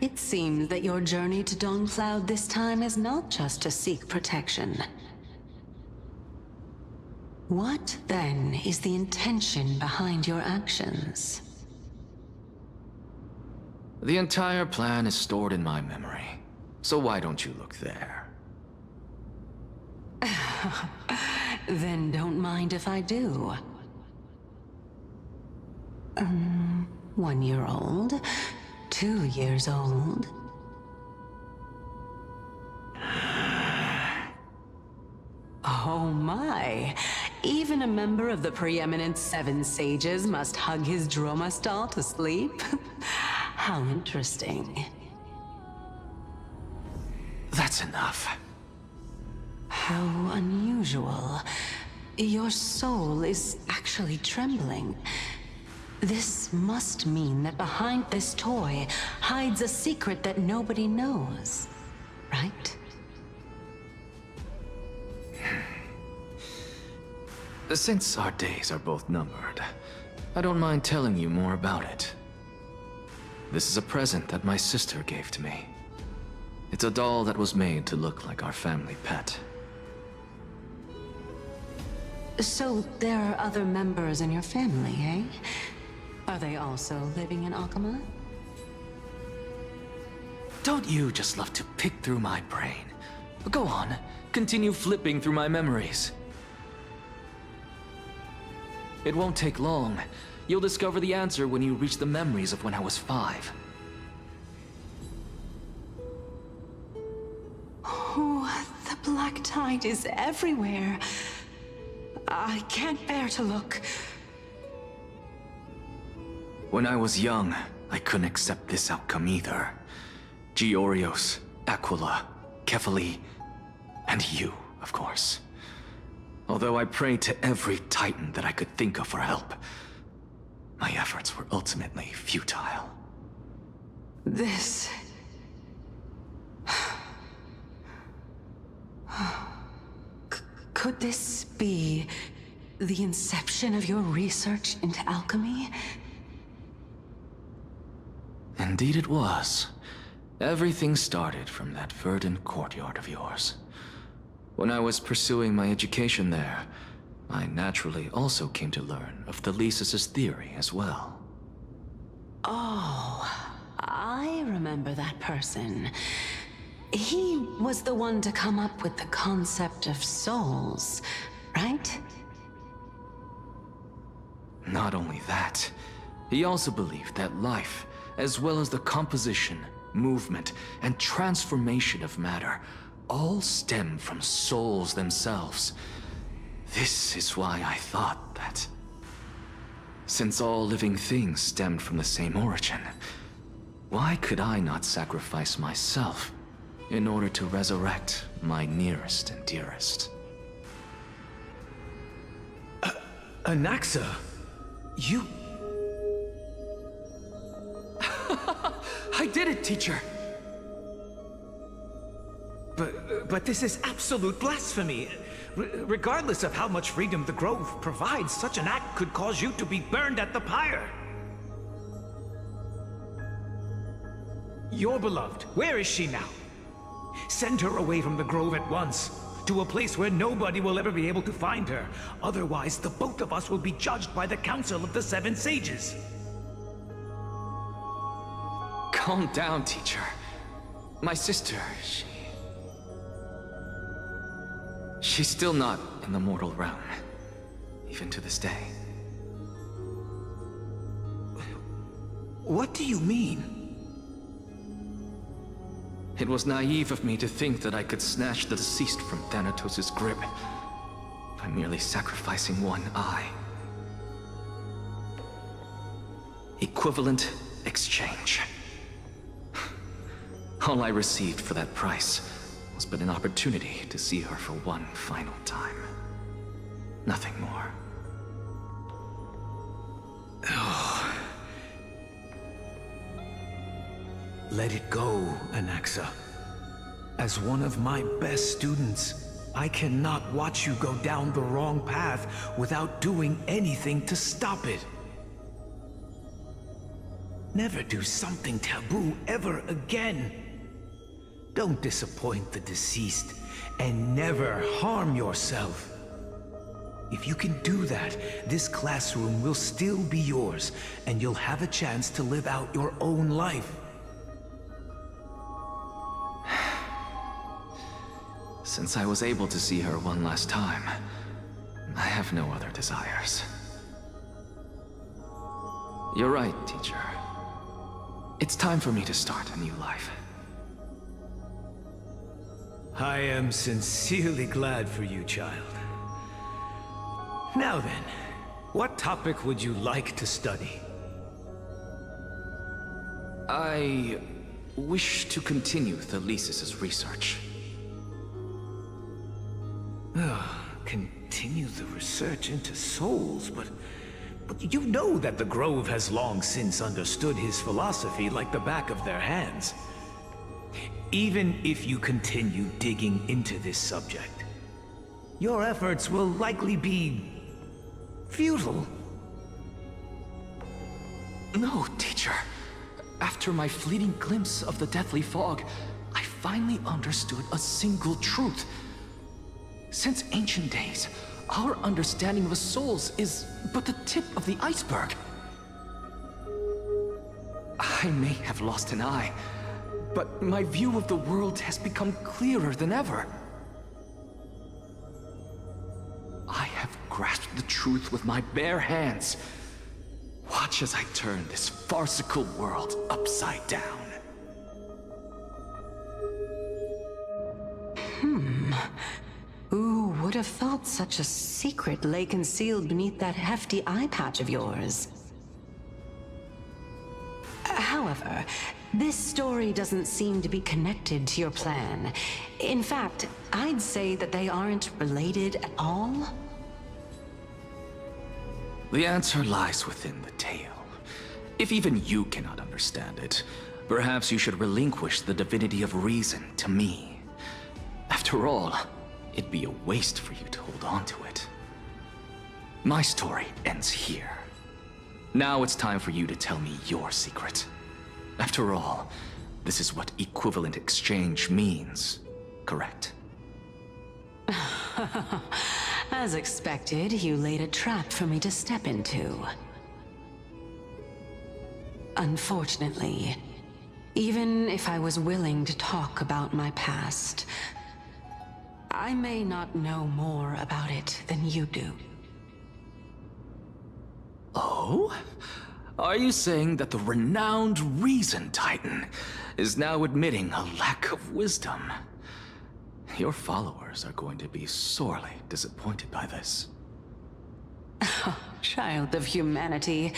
it seems that your journey to Dawn-Cloud this time is not just to seek protection. What, then, is the intention behind your actions? The entire plan is stored in my memory, so why don't you look there? Then don't mind if I do. 1 year old? 2 years old? Oh my! Even a member of the preeminent 7 sages must hug his droma stall to sleep? How interesting. That's enough. How unusual. Your soul is actually trembling. This must mean that behind this toy hides a secret that nobody knows, right? Since our days are both numbered, I don't mind telling you more about it. This is a present that my sister gave to me. It's a doll that was made to look like our family pet. So there are other members in your family, eh? Are they also living in Akama? Don't you just love to pick through my brain? Go on, continue flipping through my memories. It won't take long. You'll discover the answer when you reach the memories of when I was 5. Oh, the black tide is everywhere. I can't bear to look. When I was young, I couldn't accept this outcome either. Georios, Aquila, Kefali, and you, of course. Although I prayed to every Titan that I could think of for help, my efforts were ultimately futile. This... Could this be the inception of your research into alchemy? Indeed it was. Everything started from that verdant courtyard of yours. When I was pursuing my education there, I naturally also came to learn of Thelisis's theory as well. Oh, I remember that person. He was the one to come up with the concept of souls, right? Not only that, he also believed that life, as well as the composition, movement, and transformation of matter, all stem from souls themselves. This is why I thought that, since all living things stemmed from the same origin, why could I not sacrifice myself in order to resurrect my nearest and dearest? Anaxa, you... I did it, teacher! But this is absolute blasphemy. Regardless of how much freedom the Grove provides, such an act could cause you to be burned at the pyre. Your beloved, where is she now? Send her away from the Grove at once, to a place where nobody will ever be able to find her. Otherwise, the both of us will be judged by the Council of the Seven Sages. Calm down, teacher. My sister, she's still not in the mortal realm, even to this day. What do you mean? It was naive of me to think that I could snatch the deceased from Thanatos' grip by merely sacrificing one eye. Equivalent exchange. All I received for that price was but an opportunity to see her for one final time. Nothing more. Let it go, Anaxa. As one of my best students, I cannot watch you go down the wrong path without doing anything to stop it. Never do something taboo ever again. Don't disappoint the deceased, and never harm yourself. If you can do that, this classroom will still be yours, and you'll have a chance to live out your own life. Since I was able to see her one last time, I have no other desires. You're right, teacher. It's time for me to start a new life. I am sincerely glad for you, child. Now then, what topic would you like to study? I wish to continue Thelisis's research. Continue the research into souls, but you know that the Grove has long since understood his philosophy like the back of their hands. Even if you continue digging into this subject, your efforts will likely be futile. No, teacher. After my fleeting glimpse of the deathly fog, I finally understood a single truth. Since ancient days, our understanding of the souls is but the tip of the iceberg. I may have lost an eye, but my view of the world has become clearer than ever. I have grasped the truth with my bare hands. Watch as I turn this farcical world upside down. Who would have thought such a secret lay concealed beneath that hefty eye patch of yours? However, this story doesn't seem to be connected to your plan. In fact, I'd say that they aren't related at all. The answer lies within the tale. If even you cannot understand it, Perhaps you should relinquish the divinity of reason to me. After all, it'd be a waste for you to hold on to it. My story ends here. Now it's time for you to tell me your secret. After all, this is what equivalent exchange means, correct? As expected, you laid a trap for me to step into. Unfortunately, even if I was willing to talk about my past, I may not know more about it than you do. Oh? Are you saying that the renowned Reason Titan is now admitting a lack of wisdom? Your followers are going to be sorely disappointed by this. Child of humanity,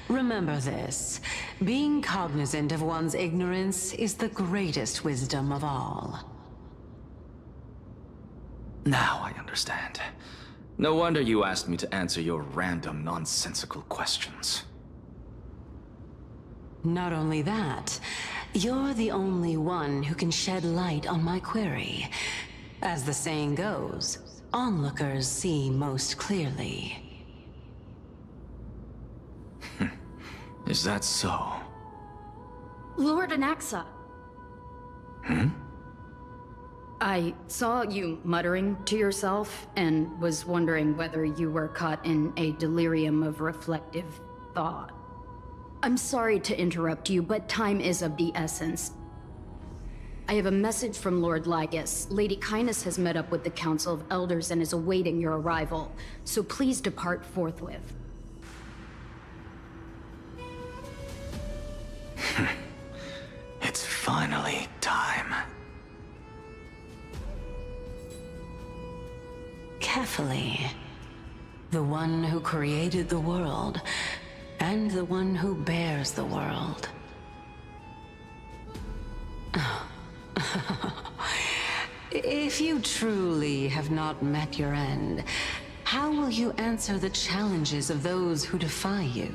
remember this. Being cognizant of one's ignorance is the greatest wisdom of all. Now I understand. No wonder you asked me to answer your random, nonsensical questions. Not only that, you're the only one who can shed light on my query. As the saying goes, onlookers see most clearly. Is that so? Lord Anaxa. I saw you muttering to yourself and was wondering whether you were caught in a delirium of reflective thought. I'm sorry to interrupt you, but time is of the essence. I have a message from Lord Lygus. Lady Kindness has met up with the Council of Elders and is awaiting your arrival, so please depart forthwith. It's finally time. Carefully. The one who created the world, and the one who bears the world. If you truly have not met your end, how will you answer the challenges of those who defy you?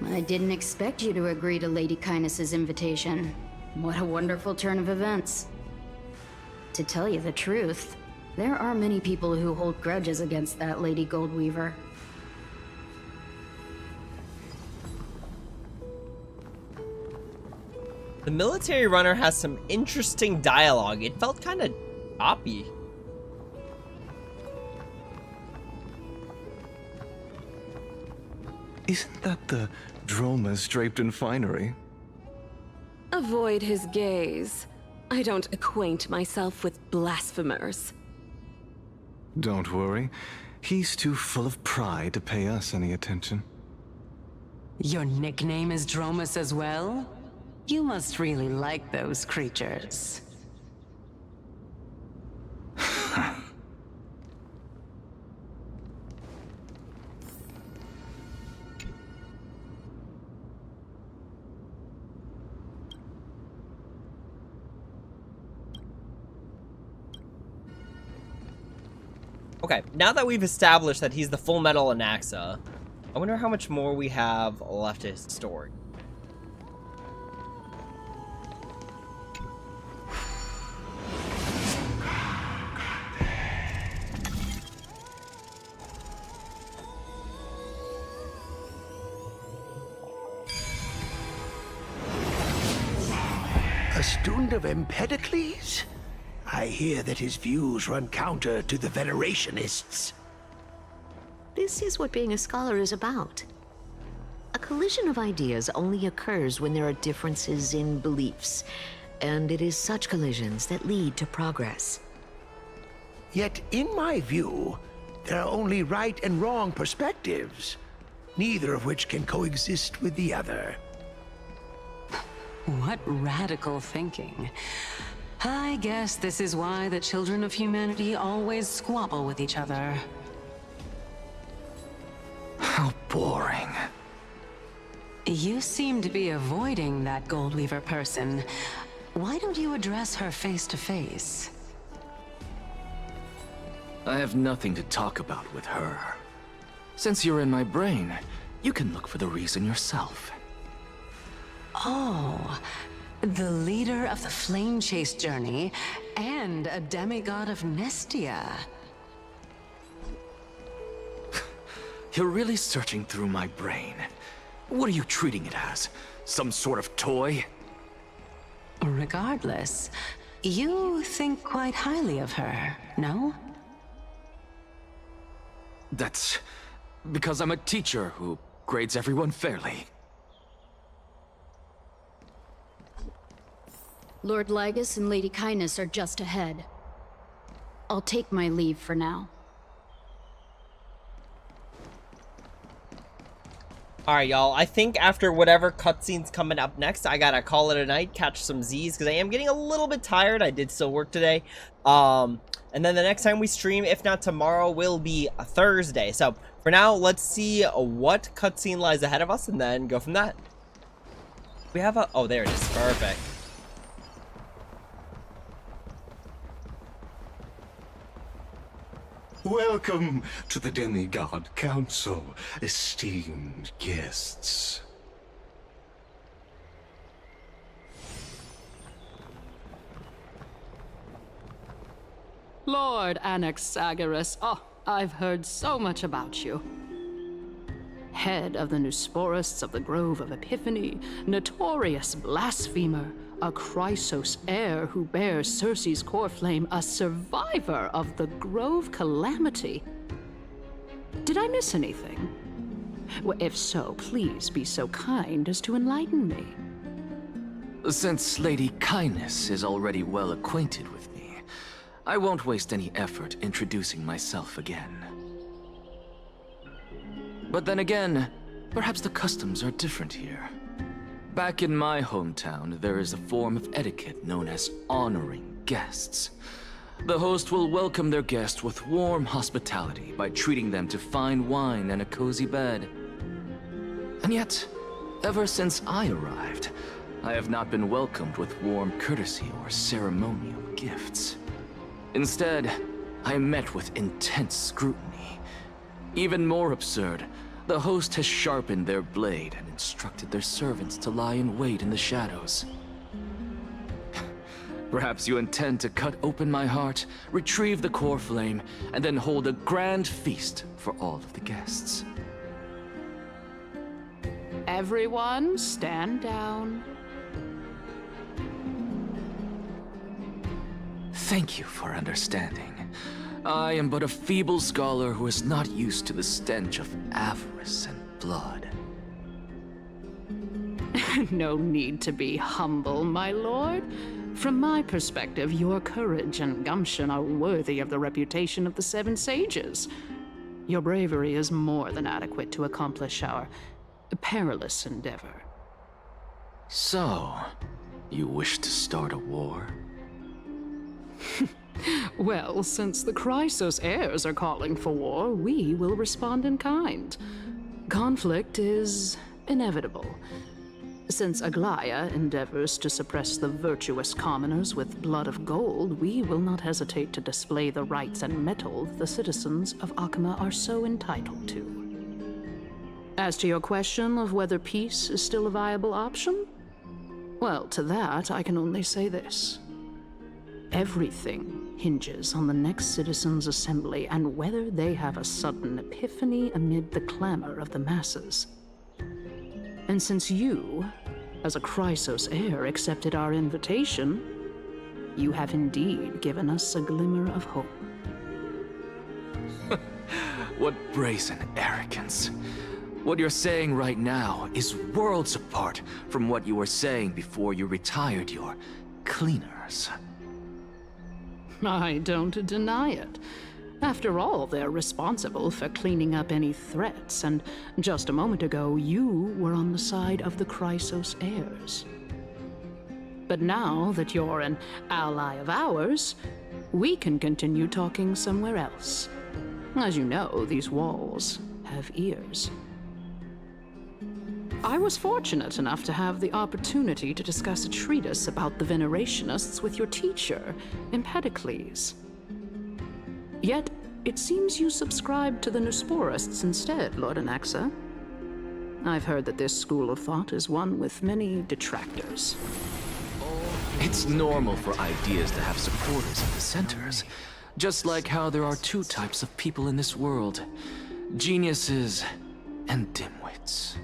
I didn't expect you to agree to Lady Kindness's invitation. What a wonderful turn of events. To tell you the truth, there are many people who hold grudges against that Lady Goldweaver. The military runner has some interesting dialogue. It felt kind of choppy. Isn't that the Dromas draped in finery? Avoid his gaze. I don't acquaint myself with blasphemers. Don't worry. He's too full of pride to pay us any attention. Your nickname is Dromas as well? You must really like those creatures. Okay, now that we've established that he's the Full Metal Anaxa, I wonder how much more we have left to store. A student of Empedocles? I hear that his views run counter to the Venerationists. This is what being a scholar is about. A collision of ideas only occurs when there are differences in beliefs, and it is such collisions that lead to progress. Yet, in my view, there are only right and wrong perspectives, neither of which can coexist with the other. What radical thinking. I guess this is why the children of humanity always squabble with each other. How boring. You seem to be avoiding that Goldweaver person. Why don't you address her face to face? I have nothing to talk about with her. Since you're in my brain, You can look for the reason yourself. Oh, the leader of the Flame Chase journey and a demigod of Nestia. You're really searching through my brain. What are you treating it as? Some sort of toy? Regardless, you think quite highly of her, no? That's because I'm a teacher who grades everyone fairly. Lord Lygus and Lady Kindness are just ahead. I'll take my leave for now. Alright, y'all. I think after whatever cutscene's coming up next, I gotta call it a night, catch some Z's, because I am getting a little bit tired. I did still work today. And then the next time we stream, if not tomorrow, will be a Thursday. So, for now, let's see what cutscene lies ahead of us, and then go from that. We have a... Oh, there it is. Perfect. Welcome to the Demigod Council, esteemed guests. Lord Anaxagoras, oh, I've heard so much about you. Head of the Nusporists of the Grove of Epiphany, notorious blasphemer, a Chrysos heir who bears Circe's core flame, a survivor of the Grove calamity. Did I miss anything? Well, if so, please be so kind as to enlighten me. Since Lady Kindness is already well acquainted with me, I won't waste any effort introducing myself again. But then again, perhaps the customs are different here. Back in my hometown, there is a form of etiquette known as honoring guests. The host will welcome their guest with warm hospitality by treating them to fine wine and a cozy bed. And yet, ever since I arrived, I have not been welcomed with warm courtesy or ceremonial gifts. Instead, I am met with intense scrutiny. Even more absurd, the host has sharpened their blade and instructed their servants to lie in wait in the shadows. Perhaps you intend to cut open my heart, retrieve the core flame, and then hold a grand feast for all of the guests. Everyone, stand down. Thank you for understanding. I am but a feeble scholar who is not used to the stench of avarice and blood. No need to be humble, my lord. From my perspective, your courage and gumption are worthy of the reputation of the Seven Sages. Your bravery is more than adequate to accomplish our perilous endeavor. So, you wish to start a war? Well, since the Chrysos heirs are calling for war, we will respond in kind. Conflict is inevitable. Since Aglaya endeavors to suppress the virtuous commoners with blood of gold, we will not hesitate to display the rights and mettle the citizens of Akima are so entitled to. As to your question of whether peace is still a viable option, well, to that I can only say this. Everything hinges on the next citizens' assembly and whether they have a sudden epiphany amid the clamor of the masses. And since you, as a Chrysos heir, accepted our invitation, you have indeed given us a glimmer of hope. What brazen arrogance. What you're saying right now is worlds apart from what you were saying before you retired your cleaners. I don't deny it. After all, they're responsible for cleaning up any threats, and just a moment ago, you were on the side of the Chrysos heirs. But now that you're an ally of ours, we can continue talking somewhere else. As you know, these walls have ears. I was fortunate enough to have the opportunity to discuss a treatise about the Venerationists with your teacher, Empedocles. Yet, it seems you subscribed to the Nusporists instead, Lord Anaxa. I've heard that this school of thought is one with many detractors. It's normal for ideas to have supporters and dissenters. Just like how there are two types of people in this world. Geniuses and dimwits.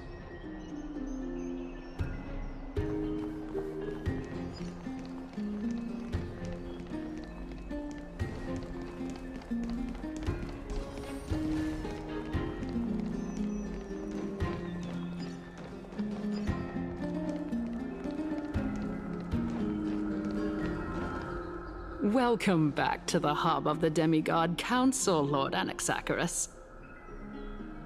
Welcome back to the hub of the Demigod Council, Lord Anaxagoras.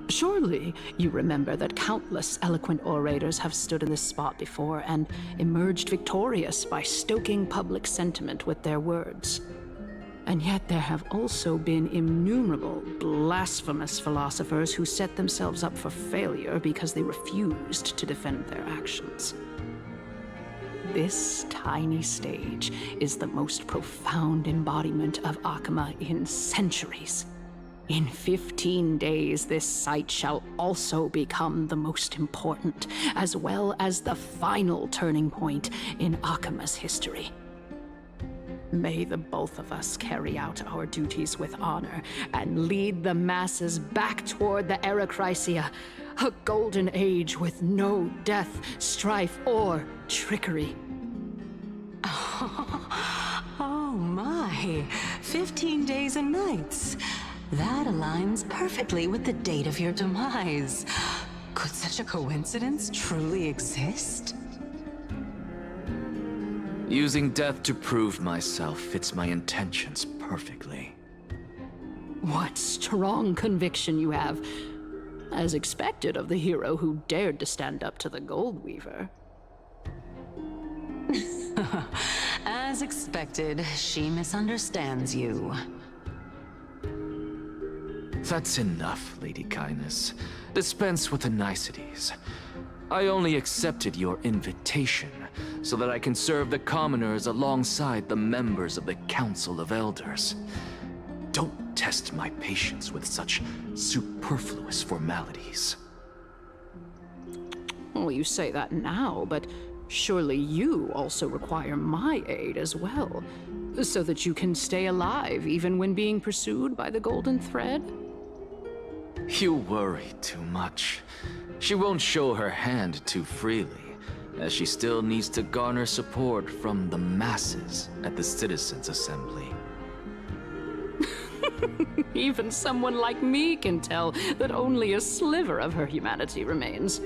Surely you remember that countless eloquent orators have stood in this spot before and emerged victorious by stoking public sentiment with their words. And yet there have also been innumerable blasphemous philosophers who set themselves up for failure because they refused to defend their actions. This tiny stage is the most profound embodiment of Akama in centuries. In 15 days, this site shall also become the most important, as well as the final turning point in Akama's history. May the both of us carry out our duties with honor and lead the masses back toward the Erechrysia, a golden age with no death, strife, or trickery. Oh my, 15 days and nights. That aligns perfectly with the date of your demise. Could such a coincidence truly exist? Using death to prove myself fits my intentions perfectly. What strong conviction you have, as expected of the hero who dared to stand up to the Gold Weaver. As expected, she misunderstands you. That's enough, Lady Kindness. Dispense with the niceties. I only accepted your invitation so that I can serve the commoners alongside the members of the Council of Elders. Don't test my patience with such superfluous formalities. Well, you say that now, but surely you also require my aid as well, so that you can stay alive even when being pursued by the Golden Thread? You worry too much. She won't show her hand too freely, as she still needs to garner support from the masses at the Citizens' Assembly. Even someone like me can tell that only a sliver of her humanity remains.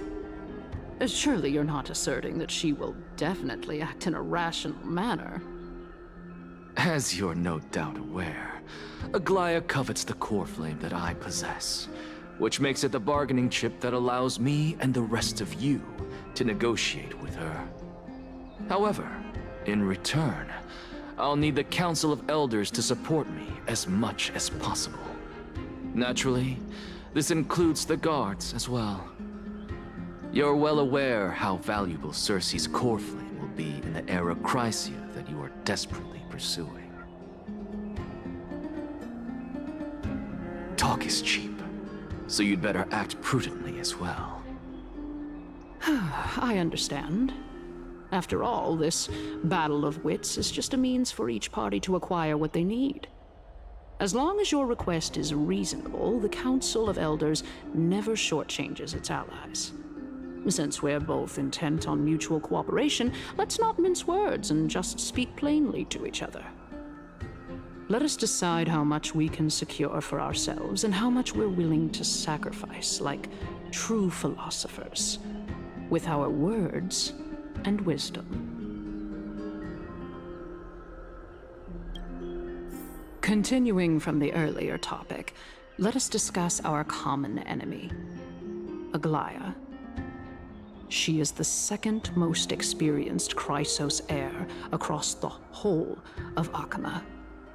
Surely you're not asserting that she will definitely act in a rational manner. As you're no doubt aware, Aglaya covets the core flame that I possess, which makes it the bargaining chip that allows me and the rest of you to negotiate with her. However, in return, I'll need the Council of Elders to support me as much as possible. Naturally, this includes the guards as well. You're well aware how valuable Circe's core flame will be in the Erechrysia that you are desperately pursuing. Talk is cheap, so you'd better act prudently as well. I understand. After all, this battle of wits is just a means for each party to acquire what they need. As long as your request is reasonable, the Council of Elders never shortchanges its allies. Since we're both intent on mutual cooperation, let's not mince words and just speak plainly to each other. Let us decide how much we can secure for ourselves and how much we're willing to sacrifice, like true philosophers, with our words and wisdom. Continuing from the earlier topic, let us discuss our common enemy, Aglaya. She is the second most experienced Chrysos heir across the whole of Akama,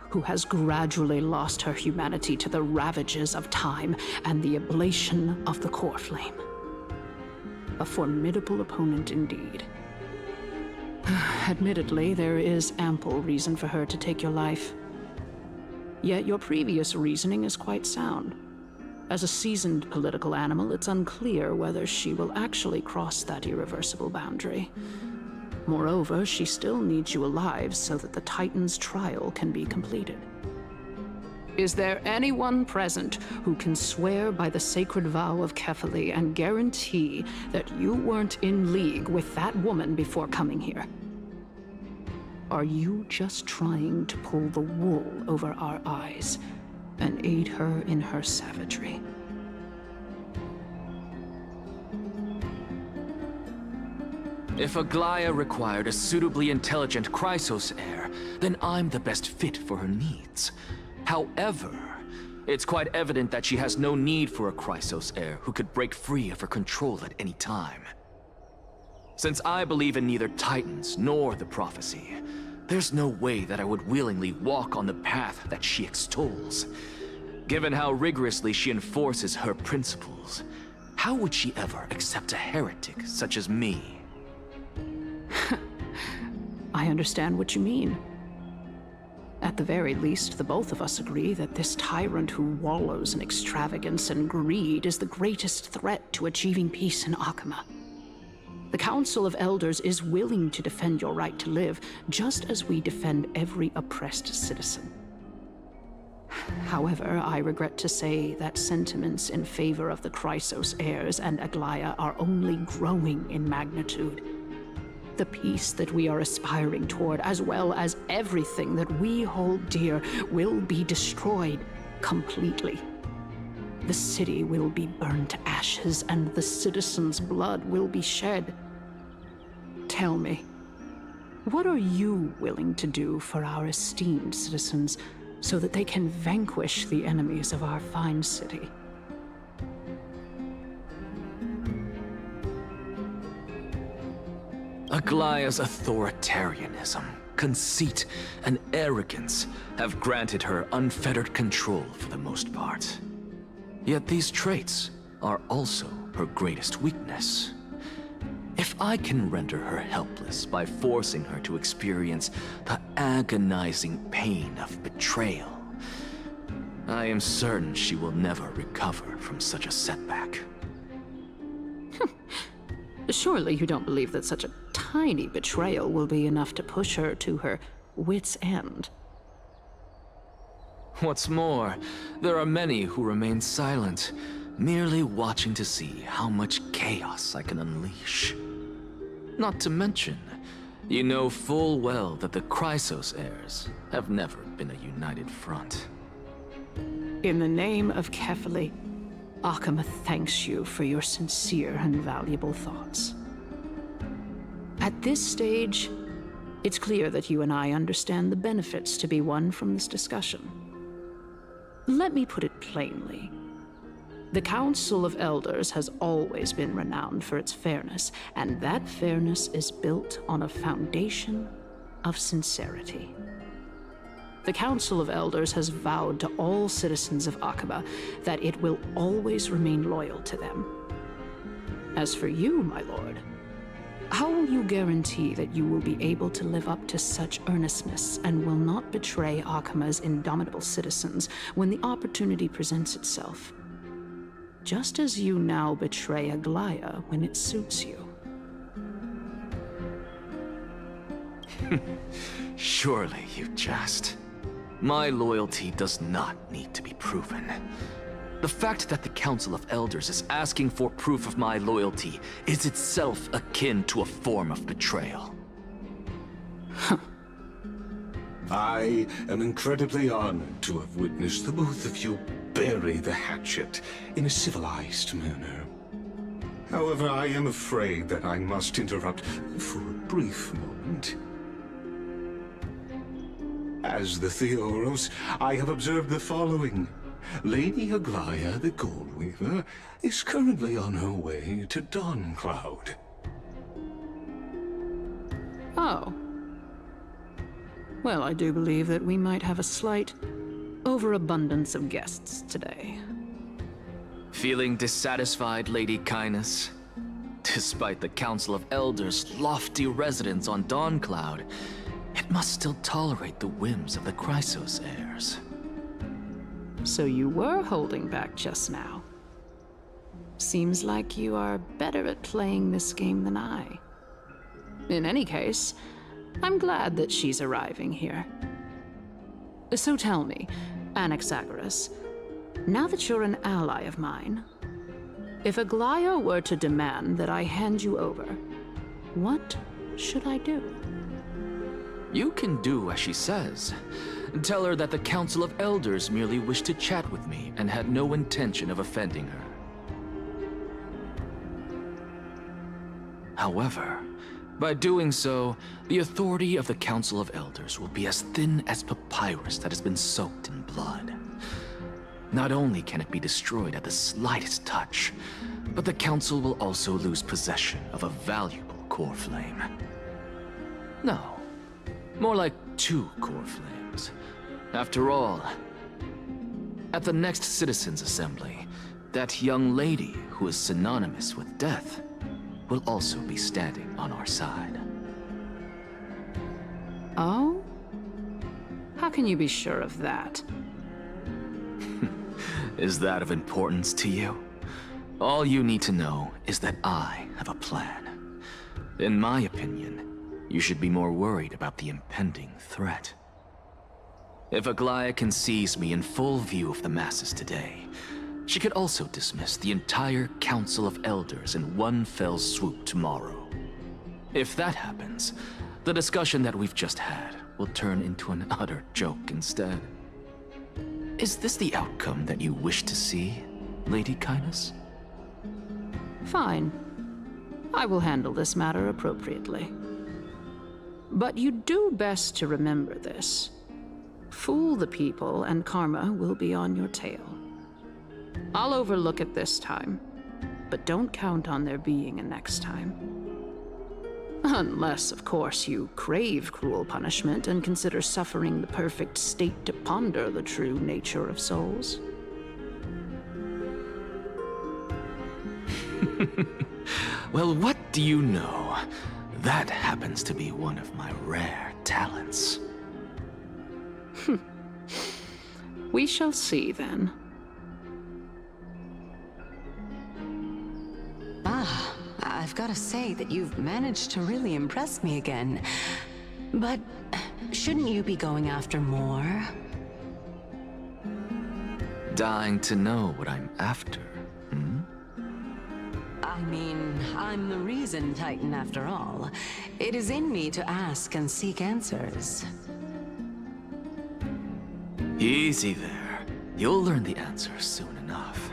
who has gradually lost her humanity to the ravages of time and the ablation of the core flame. A formidable opponent indeed. Admittedly, there is ample reason for her to take your life. Yet your previous reasoning is quite sound. As a seasoned political animal, it's unclear whether she will actually cross that irreversible boundary. Moreover, she still needs you alive so that the Titan's trial can be completed. Is there anyone present who can swear by the sacred vow of Kefali and guarantee that you weren't in league with that woman before coming here? Are you just trying to pull the wool over our eyes and aid her in her savagery? If Aglaya required a suitably intelligent Chrysos heir, then I'm the best fit for her needs. However, it's quite evident that she has no need for a Chrysos heir who could break free of her control at any time. Since I believe in neither Titans nor the prophecy, there's no way that I would willingly walk on the path that she extols. Given how rigorously she enforces her principles, how would she ever accept a heretic such as me? I understand what you mean. At the very least, the both of us agree that this tyrant who wallows in extravagance and greed is the greatest threat to achieving peace in Akima. The Council of Elders is willing to defend your right to live, just as we defend every oppressed citizen. However, I regret to say that sentiments in favor of the Chrysos heirs and Aglaya are only growing in magnitude. The peace that we are aspiring toward, as well as everything that we hold dear, will be destroyed completely. The city will be burned to ashes, and the citizens' blood will be shed. Tell me, what are you willing to do for our esteemed citizens so that they can vanquish the enemies of our fine city? Aglaya's authoritarianism, conceit, and arrogance have granted her unfettered control for the most part. Yet these traits are also her greatest weakness. If I can render her helpless by forcing her to experience the agonizing pain of betrayal, I am certain she will never recover from such a setback. Surely you don't believe that such a tiny betrayal will be enough to push her to her wit's end. What's more, there are many who remain silent, merely watching to see how much chaos I can unleash. Not to mention, you know full well that the Chrysos heirs have never been a united front. In the name of Kefali, Akima thanks you for your sincere and valuable thoughts. At this stage, it's clear that you and I understand the benefits to be won from this discussion. Let me put it plainly. The Council of Elders has always been renowned for its fairness, and that fairness is built on a foundation of sincerity. The Council of Elders has vowed to all citizens of Akima that it will always remain loyal to them. As for you, my lord, how will you guarantee that you will be able to live up to such earnestness and will not betray Akima's indomitable citizens when the opportunity presents itself? Just as you now betray Aglaya when it suits you. Surely you jest. My loyalty does not need to be proven. The fact that the Council of Elders is asking for proof of my loyalty is itself akin to a form of betrayal. I am incredibly honored to have witnessed the both of you bury the hatchet in a civilized manner. However, I am afraid that I must interrupt for a brief moment. As the Theoros, I have observed the following. Lady Aglaya, the Goldweaver, is currently on her way to Dawncloud. Oh. Well, I do believe that we might have a slight overabundance of guests today. Feeling dissatisfied, Lady Kindness? Despite the Council of Elders' lofty residence on Dawncloud, it must still tolerate the whims of the Chrysos heirs. So you were holding back just now. Seems like you are better at playing this game than I. In any case, I'm glad that she's arriving here. So tell me, Anaxagoras, now that you're an ally of mine, if Aglaya were to demand that I hand you over, what should I do? You can do as she says. Tell her that the Council of Elders merely wished to chat with me and had no intention of offending her. However, by doing so, the authority of the Council of Elders will be as thin as papyrus that has been soaked in blood. Not only can it be destroyed at the slightest touch, but the Council will also lose possession of a valuable core flame. No, more like 2 core flames. After all, at the next Citizens' Assembly, that young lady who is synonymous with death will also be standing on our side. Oh? How can you be sure of that? Is that of importance to you? All you need to know is that I have a plan. In my opinion, you should be more worried about the impending threat. If Aglaya can seize me in full view of the masses today, she could also dismiss the entire Council of Elders in one fell swoop tomorrow. If that happens, the discussion that we've just had will turn into an utter joke instead. Is this the outcome that you wish to see, Lady Kynus? Fine. I will handle this matter appropriately. But you do best to remember this. Fool the people and karma will be on your tail. I'll overlook it this time, but don't count on there being a next time. Unless, of course, you crave cruel punishment and consider suffering the perfect state to ponder the true nature of souls. Well, what do you know? That happens to be one of my rare talents. We shall see, then. I've got to say that you've managed to really impress me again. But shouldn't you be going after more? Dying to know what I'm after, hmm? I mean, I'm the reason Titan after all. It is in me to ask and seek answers. Easy there. You'll learn the answers soon enough.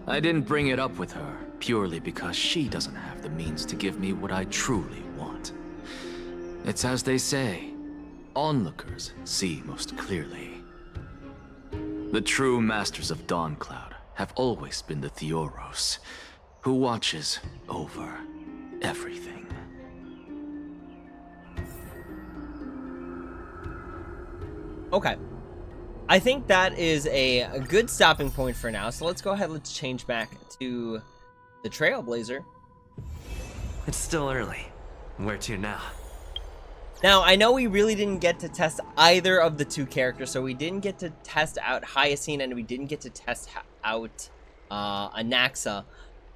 I didn't bring it up with her purely because she doesn't have the means to give me what I truly want. It's as they say, onlookers see most clearly. The true masters of Dawncloud have always been the Theoros, who watches over everything. Okay. I think that is a good stopping point for now. So let's go ahead, let's change back to the Trailblazer. It's still early. Where to now? Now, I know we really didn't get to test either of the 2 characters, so we didn't get to test out Hyacine and we didn't get to test out Anaxa.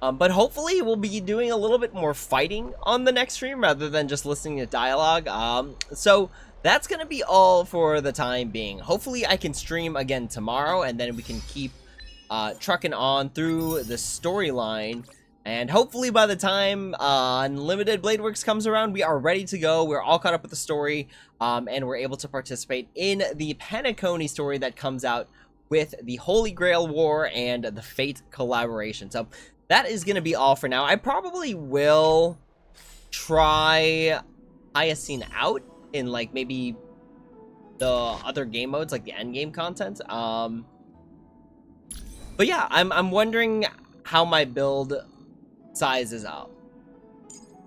But hopefully we'll be doing a little bit more fighting on the next stream rather than just listening to dialogue. So that's going to be all for the time being. Hopefully I can stream again tomorrow and then we can keep trucking on through the storyline. And hopefully by the time Unlimited Blade Works comes around, we are ready to go. We're all caught up with the story, and we're able to participate in the Penacony story that comes out with the Holy Grail War and the Fate collaboration. So that is going to be all for now. I probably will try Hyacine out in like maybe the other game modes, like the end game content. But yeah, I'm wondering how my build size is up.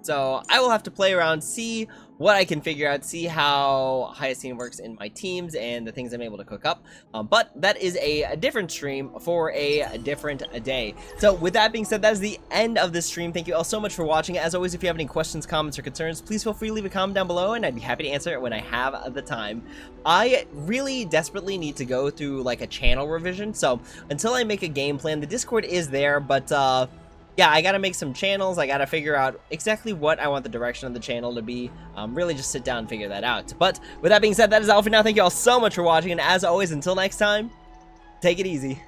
So I will have to play around, see what I can figure out, see how Hyacine works in my teams and the things I'm able to cook up. But that is a different stream for a different day. So with that being said, that is the end of this stream. Thank you all so much for watching. As always, if you have any questions, comments, or concerns, please feel free to leave a comment down below, and I'd be happy to answer it when I have the time. I really desperately need to go through like a channel revision. So until I make a game plan, the Discord is there, but yeah, I gotta make some channels. I gotta figure out exactly what I want the direction of the channel to be. Really just sit down and figure that out. But with that being said, that is all for now. Thank you all so much for watching, and as always, until next time, take it easy.